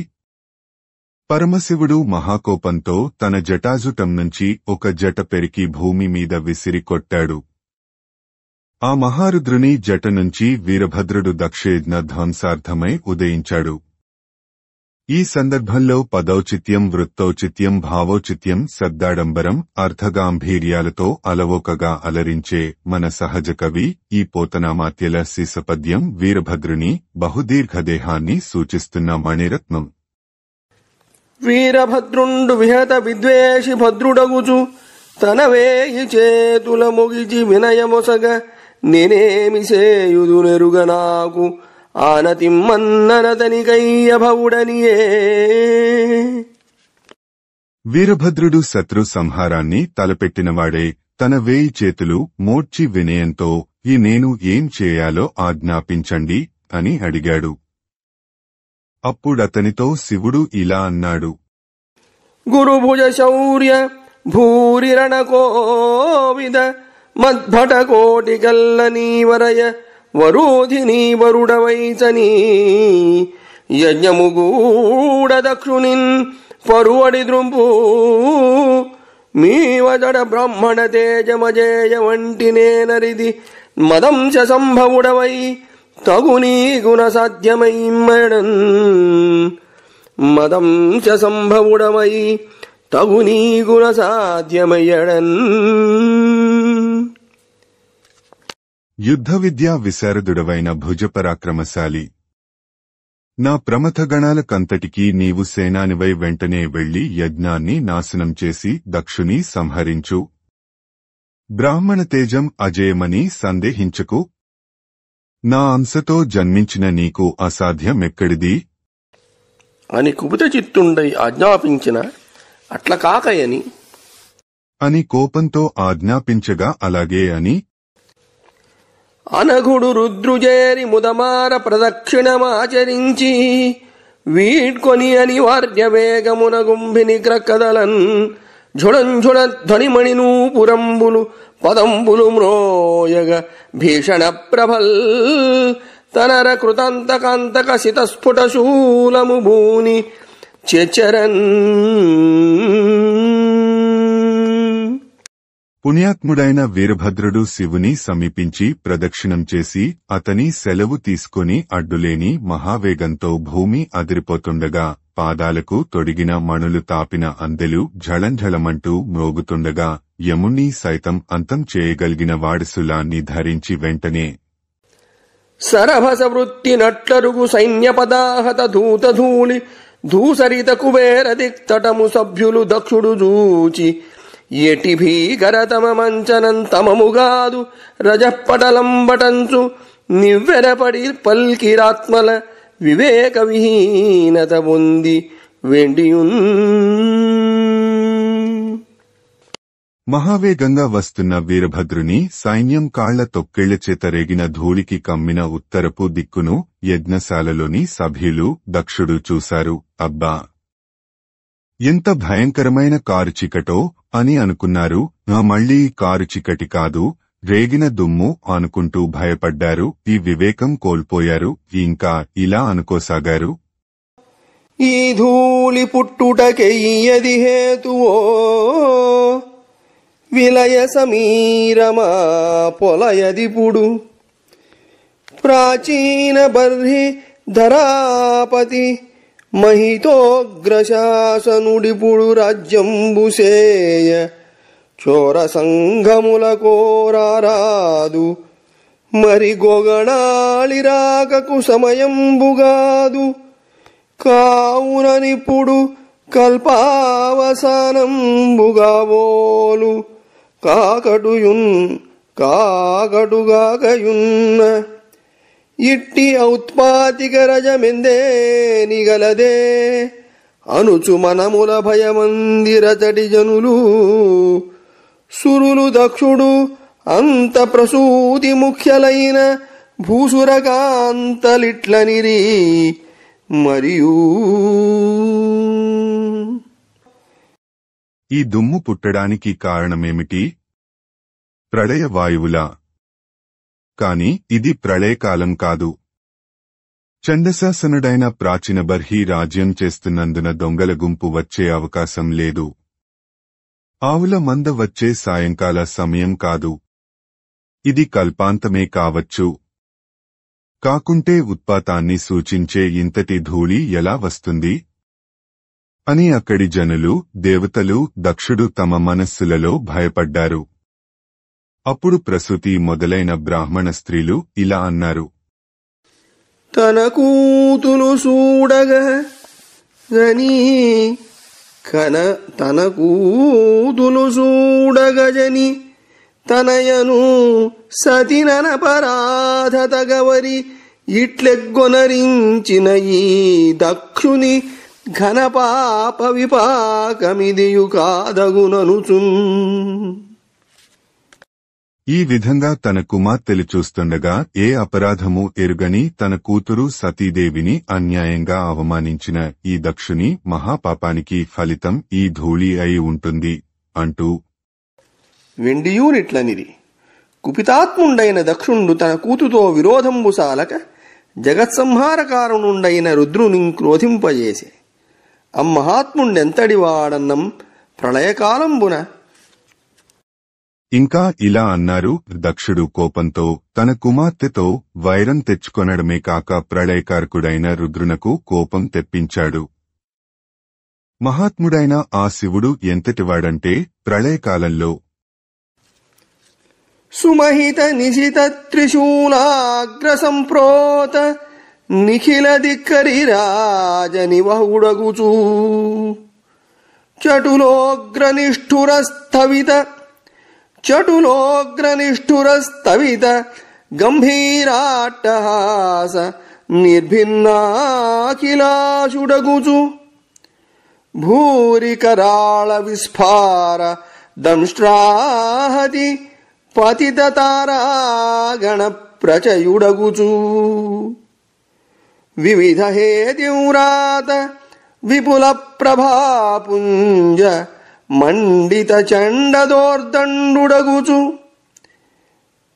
పరమశివుడు మహాకోపంతో తన జటాజుటం నుంచి ఒక జట పెరికి భూమి మీద విసిరి కొట్టాడు. ఆ మహారుద్రుని జట నుంచి వీరభద్రుడు దక్షయజ్ఞ ధ్వంసార్థమై ఉదయించాడు. ఈ సందర్భంలో పదౌచిత్యం, వృత్తౌచిత్యం, భావౌచిత్యం, శబ్దాడంబరం, అర్థగాంభీర్యాలతో అలవోకగా అలరించే మన సహజ కవి ఈ పోతనామాత్యల శీసపద్యం వీరభద్రుని బహుదీర్ఘదేహాన్ని సూచిస్తున్న మణిరత్నం. వీరభద్రుండు విహత విద్వేషి భద్రుడగుచు తన వేయి చేతుల మొగిచి వినయమొసగ నేనేమి సేయుదు నెరుగ నాకు ఆనతిమ్మన్ననతనికయ్య భవుడనియే. వీరభద్రుడు శత్రు సంహారాన్ని తలపెట్టినవాడే తన వేయి చేతులు మోడ్చి వినయంతో ఈ నేను ఏం చేయాలో ఆజ్ఞాపించండి అని అడిగాడు. అప్పుడతనితో శివుడు ఇలా అన్నాడు. గురుభుజ శౌర్య భూరిరణకోవిద మద్భట కోటి కల్ల నీవరయ వరోధిని వరుడవైచని యజ్ఞముగూడ దక్షునిన్ పరువడి ద్రుంపు మీవజడ బ్రాహ్మణ తేజమజేయ వంటి నేనరిది మదంశ సంభవుడవై తగునీ గుణ సాధ్యమయ్యడన్ మదంశ సంభవుడవై తగునీ గుణ సాధ్యమయ్యడన్. యుద్ధ విద్యా విశారదుడవైన భుజపరాక్రమశాలి, నా ప్రమథగణాలకంతటికీ నీవు సేనానివై వెంటనే వెళ్లి యజ్ఞాన్ని నాశనం చేసి దక్షుని సంహరించు. బ్రాహ్మణ తేజం అజేయమని సందేహించకు. నా అంశతో జన్మించిన నీకు అసాధ్యమెక్కడిది అని కుబుత చిత్తుండై ఆజ్ఞాపించిన అట్ల కాకయని అని కోపంతో ఆజ్ఞాపించగా అలాగే అని అనఘుడు రుద్రుజేరి ముదమార ప్రదక్షిణమాచరించి వీడ్కొని అనివార్య వేగమున గుంభిని క్రక్కదలన్ ఝుళంఝుళ ధ్వనిమణినూ పురంబులు పదంబులు మ్రోయగ భీషణ ప్రభల్ తనర కృతాంతకాంతక సితస్ఫుట శూలము భూని చెచరన్. పుణ్యాత్ముడైన వీరభద్రుడు శివుని సమీపించి ప్రదక్షిణం చేసి అతని సెలవు తీసుకుని అడ్డులేని మహావేగంతో భూమి అదిరిపోతుండగా పాదాలకు తొడిగిన మణులు తాపిన అందెలు ఝళంఝళమంటూ మ్రోగుతుండగా యముణ్ణి సైతం అంతం చేయగలిగిన వాడసులాన్ని ధరించి వెంటనే సరభస వృత్తి నట్లరుగు సైన్య పదాహత ధూతధూళి ధూసరిత కుబేర దిక్తటము సభ్యులు దక్షుడు జూచి ఎటి భీకరతమ మంచనం తమముగాదు రజపటలంబటంచు నివ్వెరపడి పల్కిరాత్మల వివేక విహీనత పొంది వెండియున్. మహావేగంగా వస్తున్న వీరభద్రుని సైన్యం కాళ్ల తొక్కేళ్ల చేత రేగిన ధూళికి కమ్మిన ఉత్తరపు దిక్కును యజ్ఞశాలలోని సభ్యులు దక్షుడు చూశారు. అబ్బా, ఎంత భయంకరమైన కారుచికటో అని అనుకున్నారు. మళ్లీ కారుచికటి కాదు, రేగిన దుమ్ము అనుకుంటూ భయపడ్డారు. ఈ వివేకం కోల్పోయారు. ఇంకా ఇలా అనుకోసాగారు. ఈ ధూళి పుట్టుటకెయ్యది హేతువో విలయ సమీరమా పొలయదిపుడు ప్రాచీన బర్హి ధరాపతి మహితోగ్రశాసనుడిపుడు రాజ్యంబుసేయ చోర సంఘముల కోరారాదు మరి గొగణాళి రాకకు సమయంబుగాదు కావుననిప్పుడు కల్పావసానంబుగావోలు కాకటుగాకయున్న ఇట్టి ఔత్పాతిక రజమెందే నిగలదే అనుచు మనముల భయమందిరచటి జనులు సురులు దక్షుడు అంత ప్రసూతి ముఖ్యలైన భూసురకాంతలిట్లనిరి మరియు ఈ దుమ్ము పుట్టడానికి కారణమేమిటి? ప్రళయవాయువులా? కాని ఇది ప్రళయకాలం కాదు. చండశాసనుడైన ప్రాచీన బర్హి రాజ్యం చేస్తున్నందున దొంగల గుంపు వచ్చే అవకాశం లేదు. ఆవుల మంద వచ్చే సాయంకాల సమయం కాదు. ఇది కల్పాంతమే కావచ్చు. కాకుంటే ఉత్పాతాన్ని సూచించే ఇంతటి ధూళి ఎలా వస్తుంది అని అక్కడి జనులు, దేవతలు, దక్షుడు తమ మనస్సులలో భయపడ్డారు. అప్పుడు ప్రసూతి మొదలైన బ్రాహ్మణ స్త్రీలు ఇలా అన్నారు. తన కూతులు చూడగా గని తన కూతులు చూడగజని తనయను సతిననపరాధత గవరి ఇట్లెగ్గొనరించిన ఈ దక్షుని ఘనపాప విపాకమిదియు కాదగుననుచున్. ఈ విధంగా తన కుమార్తెలు చూస్తుండగా ఏ అపరాధము ఎరుగని తన కూతురు సతీదేవిని అన్యాయంగా అవమానించిన ఈ దక్షుని మహాపాపానికి ఫలితం ఈ ధూళి అయి ఉంటుంది అంటూ వెండియూనిట్లనిరి. కుపితాత్ముండైన దక్షుండు తన కూతుతో విరోధంబు సాలక జగత్సంహారకారునుండైన రుద్రుని క్రోధింపజేసే. అమ్మహాత్ముండెంతడివాడన్నం ప్రళయకాలంబున. ఇంకా ఇలా అన్నారు. దక్షుడు కోపంతో తన కుమార్తెతో వైరం తెచ్చుకొనడమే కాక ప్రళయకారకుడైన రుద్రునకు కోపం తెప్పించాడు. మహాత్ముడైన ఆ శివుడు ఎంతటివాడంటే ప్రళయకాలంలో సుమహిత నిశిత త్రిశూలాగ్ర సంప్రోత నిఖిల దిక్కరి రాజనివహుడగుచూ చటులోగ్రనిష్ఠురస్థవిత గంభీరాట్టహాస నిర్భిన్నాఖిలాశుడగుచు భూరికరాళ విస్ఫార దంష్ట్రాహతి పతిత తారాగణ ప్రచయుడగుచు వివిధ హేతివ్రాత విపుల ప్రభాపుంజ మండిత చండదోర్దండుడగుచు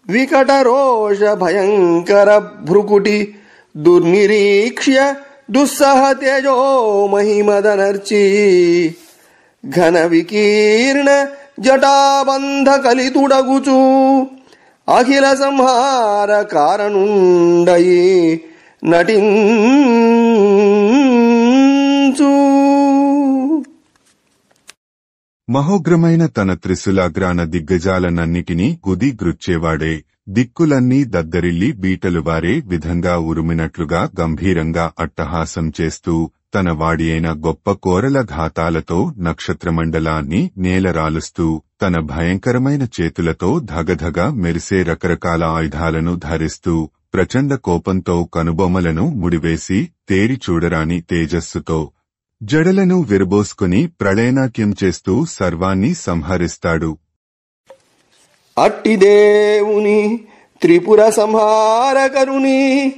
వికట రోష భయంకర భృకుటి దుర్నిరీక్ష్య దుస్సహ తేజో మహిమదనర్చి ఘన వికీర్ణ జటాబంధ కలితుడగుచు అఖిల సంహార కారణుండయి నటించు. మహోగ్రమైన తన త్రిశూలాగ్రాన దిగ్గజాలనన్నిటినీ గుదిగ్రుచ్చేవాడే. దిక్కులన్నీ దద్దరిల్లి బీటలువారే విధంగా ఉరుమినట్లుగా గంభీరంగా అట్టహాసం చేస్తూ తన వాడియైన గొప్ప కోరల ఘాతాలతో నక్షత్రమండలాన్ని నేలరాలుస్తూ తన భయంకరమైన చేతులతో ధగధగ మెరిసే రకరకాల ఆయుధాలను ధరిస్తూ ప్రచండ కోపంతో కనుబొమ్మలను ముడివేసి తేరి చూడరాని తేజస్సుతో జడలను విరబోసుకుని ప్రళయనాట్యం చేస్తూ సర్వాన్ని సంహరిస్తాడు. అట్టి దేవుని త్రిపుర సంహారకరుని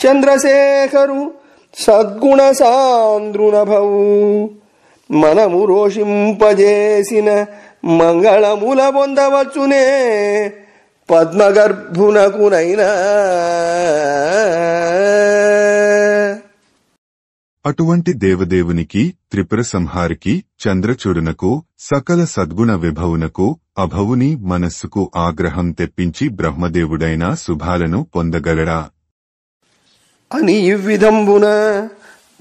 చంద్రశేఖరు సద్గుణ సాంద్రునభవు మనము రోషింపజేసిన మంగళముల పొందవచ్చునే పద్మగర్భునకునైనా. అటువంటి దేవదేవునికి, త్రిపుర సంహారికి, చంద్రచూడునకు, సకల సద్గుణ విభవునకు, అభవుని మనస్సుకు ఆగ్రహం తెప్పించి బ్రహ్మదేవుడైన శుభాలను పొందగలడా అని ఇవ్విధంబున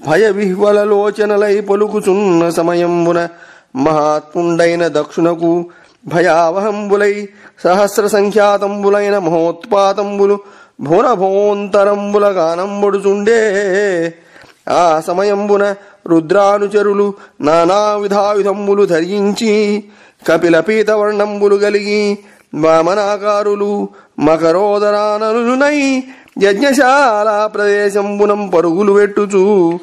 భయ విహ్వలలోచనలై పలుకుచున్న సమయంబున మహాత్ముండైన దక్షునకు భయావహంబులై సహస్ర సంఖ్యాతంబులైన మహోత్పాతంబులు భోనభోంతరంబుల గానంబడుచుండే. ఆ సమయంబున రుద్రానుచరులు నానావిధాయుధంబులు ధరించి కపిల పీతవర్ణంబులు గలిగి వామనాకారులు మకరోదరాననునై యజ్ఞశాల ప్రదేశంబునం పరుగులు పెట్టుచు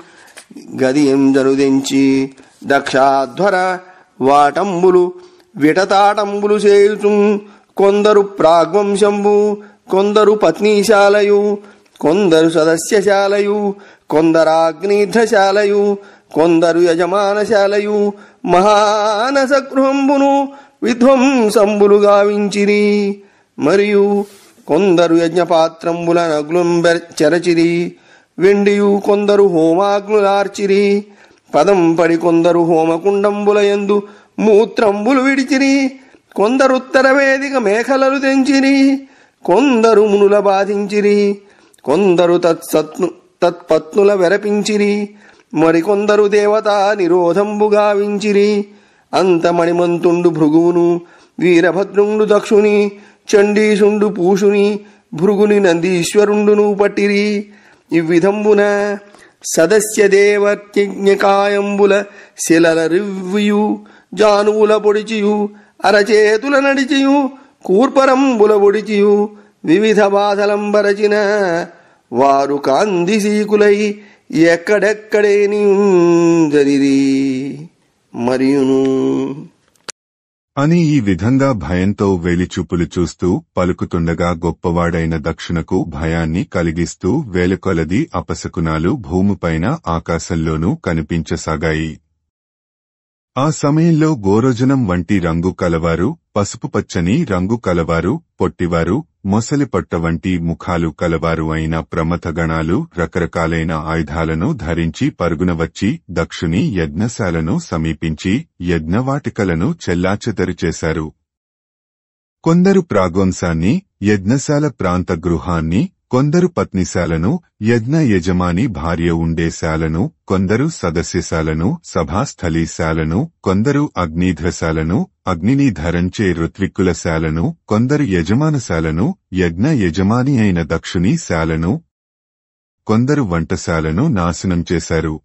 గదియంజనుదెంచి దక్షాధ్వర వాటంబులు విటతాటంబులు చేయుచు కొందరు ప్రాగ్వంశంబు, కొందరు పత్నీశాలయు, కొందరు సదస్యశాలయు, కొందరాగ్నిధ్రశాలయు, కొందరు యజమానశాలయు మహానస గృహంబును విధ్వంసంబులు గావించిరి. మరియు కొందరు యజ్ఞపాత్రంబుల నగ్లుంబెరచిరి. వెండియు కొందరు హోమాగ్నులార్చిరి. పదం పడి కొందరు హోమకుండంబుల యందు మూత్రంబులు విడిచిరి. కొందరుత్తర వేదిక మేఖలలు తెంచిరి. కొందరు మునుల బాధించిరి. కొందరు తత్పత్నుల వెరపించిరి. మరికొందరు దేవతా నిరోధంబు గావించిరి. అంత మణిమంతుండు భృగువును, వీరభద్రుండు దక్షుని, చండీశుండు పూషుని, భృగుని నందీశ్వరుండును పట్టిరి. ఇవ్విధంబున సదస్య దేవజ్ఞకాయంబుల శిలల రివ్వియు జానువుల పొడిచియు అరచేతుల నడిచియు కూర్పరంబుల ఒడిచియు వివిధ బాధలంబరచిన వారు కాందిసీకులై ఎక్కడెక్కడేని జరిరి మరియును అని ఈ విధంగా భయంతో వేలిచూపులు చూస్తూ పలుకుతుండగా గొప్పవాడైన దక్షునకు భయాన్ని కలిగిస్తూ వేలకొలది అపశకునాలు భూమిపైన ఆకాశంలోనూ కనిపించసాగాయి. ఆ సమయంలో గోరోజనం వంటి రంగు కలవారు, పసుపు పచ్చని రంగు కలవారు, పొట్టివారు, మొసలిపొట్ట వంటి ముఖాలు కలవారు అయిన ప్రమథగణాలు రకరకాలైన ఆయుధాలను ధరించి పరుగున వచ్చి దక్షుని యజ్ఞశాలను సమీపించి యజ్ఞవాటికలను చెల్లాచెదరుచేశారు. కొందరు ప్రాగవంశాన్ని, యజ్ఞశాల ప్రాంత గృహాన్ని, కొందరు పత్నిశాలను, యజ్ఞ యజమాని భార్య ఉండేశాలను, కొందరు సదస్యశాలను, సభాస్థలీశాలను, కొందరు అగ్నిధ్రశాలను, అగ్నిని ధరించే ఋత్విక్కుల శాలను, కొందరు యజమానశాలను, యజ్ఞ యజమాని అయిన దక్షుని శాలను, కొందరు వంటశాలను నాశనం చేశారు.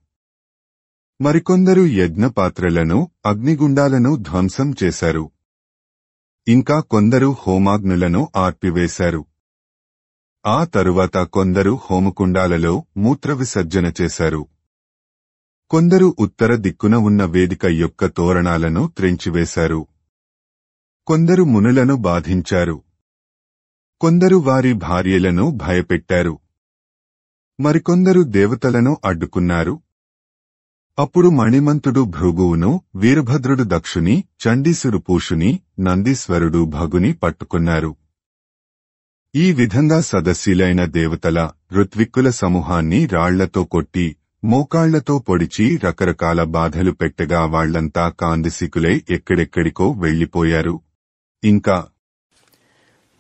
మరికొందరు యజ్ఞపాత్రలను, అగ్నిగుండాలను ధ్వంసం చేశారు. ఇంకా కొందరు హోమాగ్నులను ఆర్పివేశారు. ఆ తరువాత కొందరు హోమకుండాలలో మూత్ర విసర్జన చేశారు. కొందరు ఉత్తర దిక్కున ఉన్న వేదిక యొక్క తోరణాలను త్రెంచివేశారు. కొందరు మునులను బాధించారు. కొందరు వారి భార్యలను భయపెట్టారు. మరికొందరు దేవతలను అడ్డుకున్నారు. అప్పుడు మణిమంతుడు భృగువును, వీరభద్రుడు దక్షుని, చండీసుడు పూషుని, నందీశ్వరుడు భగుని పట్టుకున్నారు. ఈ విధంగా సదస్యులైన దేవతల, ఋత్విక్కుల సమూహాన్ని రాళ్లతో కొట్టి, మోకాళ్లతో పొడిచి రకరకాల బాధలు పెట్టగా వాళ్లంతా కాందిసికులై ఎక్కడెక్కడికో వెళ్లిపోయారు. ఇంకా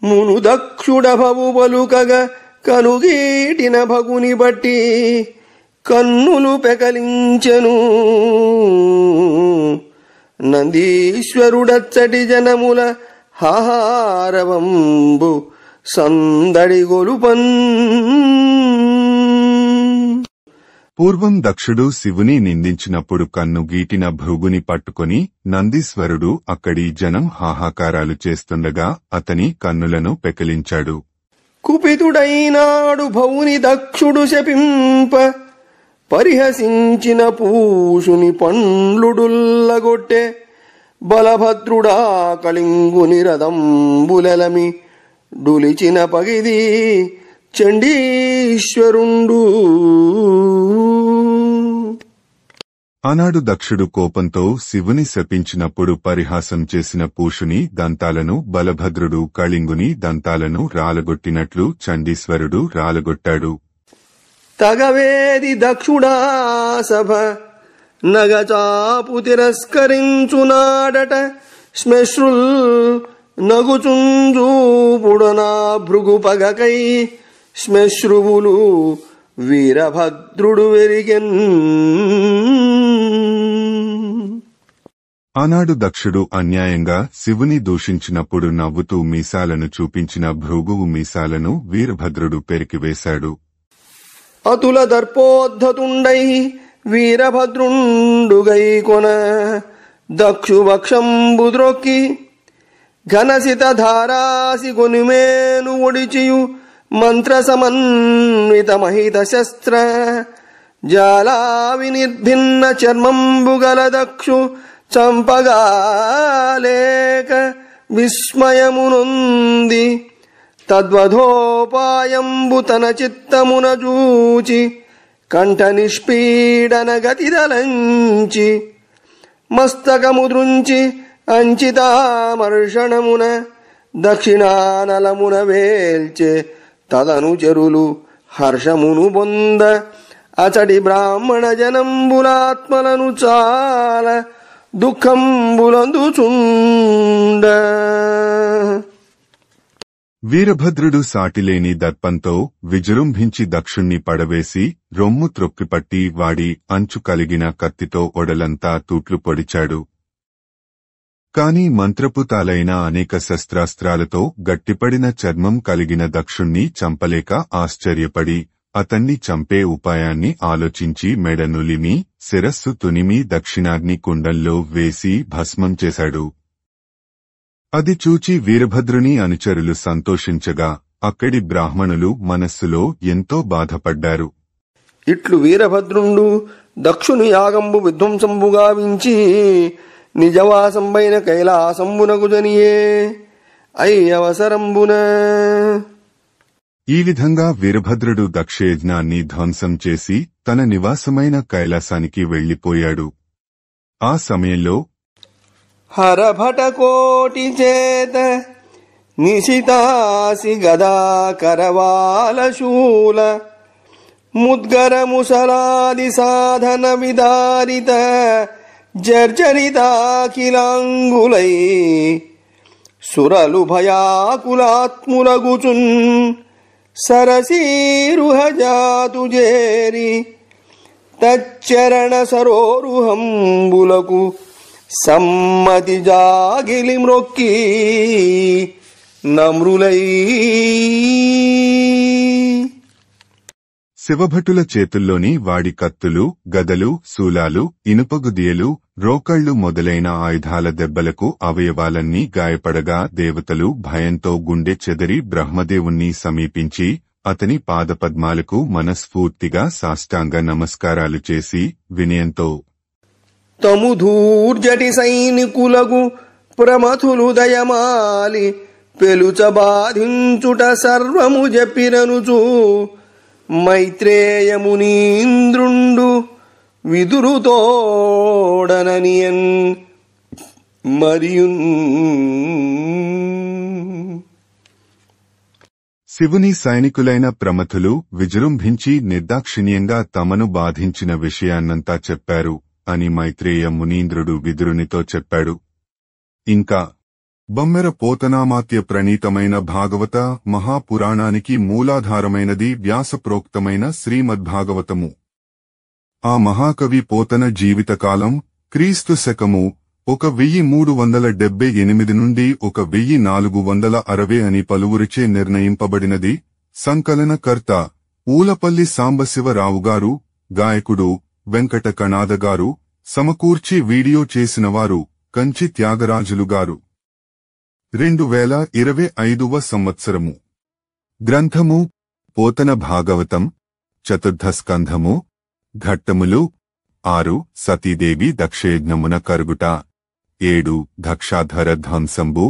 మును దక్షుడభవు పలుకగ కనుగీటిన భగుని బట్టి కన్నులు పెకలించెను. నందీశ్వరుడచ్చటి జనముల హాహారవంబు సందడి గొలుపన్. పూర్వం దక్షుడు శివుని నిందించినప్పుడు కన్ను గీటిన భృగుని పట్టుకొని నందీశ్వరుడు అక్కడి జనం హాహాకారాలు చేస్తుండగా అతని కన్నులను పెకిలించాడు. కుపితుడైనాడు భవుని దక్షుడు శపింప, పరిహసించిన పూషుని పండ్లుడుల్లగొట్టె. బలభద్రుడా కళింగుని రథంబులెలమి డులిచిన పగిది చండీశ్వరుండు. ఆనాడు దక్షుడు కోపంతో శివుని శపించినప్పుడు పరిహాసం చేసిన పూషుని దంతాలను బలభద్రుడు కళింగుని దంతాలను రాలగొట్టినట్లు చండీశ్వరుడు రాలగొట్టాడు. తగవేది దక్షుడా సభ నగచాపు తిరస్కరించునాడట. శ్మశ్రుల్ నగుచుంజూపుడనా భృగు పగకై శ్మశ్రువులు వీరభద్రుడు వెరిగెన్. ఆనాడు దక్షుడు అన్యాయంగా శివుని దూషించినప్పుడు నవ్వుతూ మీసాలను చూపించిన భృగువు మీసాలను వీరభద్రుడు పెరికివేశాడు. అతుల దర్పోద్ధతుండై వీరభద్రుండుగై కొన దక్షువక్షంబు ద్రొక్కి ఘనసిత ధారాసి కొనిమేను ఒడిచియు మంత్ర సమన్విత మహిత శస్త్ర జాలా వినిర్భిన్న చర్మంబుగల దక్షు చంపగాలేక విస్మయమునొంది. తద్వధోపాయంబు తన చిత్తమున జూచి కంఠ నిష్పీడన గతిదలంచి మస్తకముద్రుంచి అంచితామర్షణమున దక్షిణానలమున వేల్చే. తదను చెరులు హర్షమును బొంద అచడి బ్రాహ్మణ జనంబులాత్మలను చాల దుఃఖంబులందుచుండ. వీరభద్రుడు సాటిలేని దర్పంతో విజృంభించి దక్షుణ్ణి పడవేసి రొమ్ము త్రొక్కిపట్టి వాడి అంచు కలిగిన కత్తితో ఒడలంతా తూట్లు పొడిచాడు. కాని మంత్రపుతాలైన అనేక శస్త్రాస్త్రాలతో గట్టిపడిన చర్మం కలిగిన దక్షుణ్ణి చంపలేక ఆశ్చర్యపడి అతన్ని చంపే ఉపాయాన్ని ఆలోచించి మెడనులిమి శిరస్సు తునిమి దక్షిణాగ్ని కుండంలో వేసి భస్మం చేశాడు. అది చూచి వీరభద్రుని అనుచరులు సంతోషించగా అక్కడి బ్రాహ్మణులు మనస్సులో ఎంతో బాధపడ్డారు. ఇట్లు వీరభద్రుండు దక్షుని యాగంబు విధ్వంసంబు గావించి నిజవాసంబైన కైలాసంబునకు జనియే అయ్యవసరంబున. ఈ విధంగా వీరభద్రుడు దక్షయజ్ఞాన్ని ధ్వంసం చేసి తన నివాసమైన కైలాసానికి వెళ్లిపోయాడు. ఆ సమయంలో హరభటకోటి చేత నిశితాసి గదా కరవాల శూల ముద్గర ముసలాది సాధన విదారిత జర్జరితాఖిలాంగులై సురలు భయాకులాత్ములగుచున్ సరసీరుహజాతు జేరి తచ్చరణ సరోరుహంబులకు సమ్మతి జాగిలి మ్రొక్కి నమ్రులై. శివభటుల చేతుల్లోని వాడి కత్తులు, గదలు, శూలాలు, ఇనుపగుదియలు, రోకళ్లు మొదలైన ఆయుధాల దెబ్బలకు అవయవాలన్నీ గాయపడగా దేవతలు భయంతో గుండె చెదరి బ్రహ్మదేవుణ్ణి సమీపించి అతని పాదపద్మాలకు మనస్ఫూర్తిగా సాష్టాంగ నమస్కారాలు చేసి వినయంతో తముధూర్జటి సైనికులకు ప్రమథులు దయమాలి పెలుచ బాధించుట సర్వము జపిరనుచు మైత్రేయమునీంద్రుండు విదురుతోడననియన్ మరియున్. శివుని సైనికులైన ప్రమథులు విజృంభించి నిర్దాక్షిణ్యంగా తమను బాధించిన విషయాన్నంతా చెప్పారు అని మైత్రేయ మునీంద్రుడు విదురునితో చెప్పాడు. ఇంకా బమ్మెర పోతనామాత్య ప్రణీతమైన భాగవత మహాపురాణానికి మూలాధారమైనది వ్యాసప్రోక్తమైన శ్రీమద్భాగవతము. ఆ మహాకవి పోతన జీవితకాలం క్రీస్తు శకము 1378 నుండి 1460 అని పలువురిచే నిర్ణయింపబడినది. సంకలనకర్త ఊలపల్లి సాంబశివరావుగారు, గాయకుడు వెంకట కణాదగారు, సమకూర్చి వీడియో చేసినవారు కంచి త్యాగరాజులుగారు. 2025వ సంవత్సరము. గ్రంథము పోతన భాగవతం, చతుర్థ స్కంధము, ఘట్టములు 6 సతీదేవి దక్షయజ్ఞమున కరుగుట, 7 దక్షాధర ధ్వంసంబు,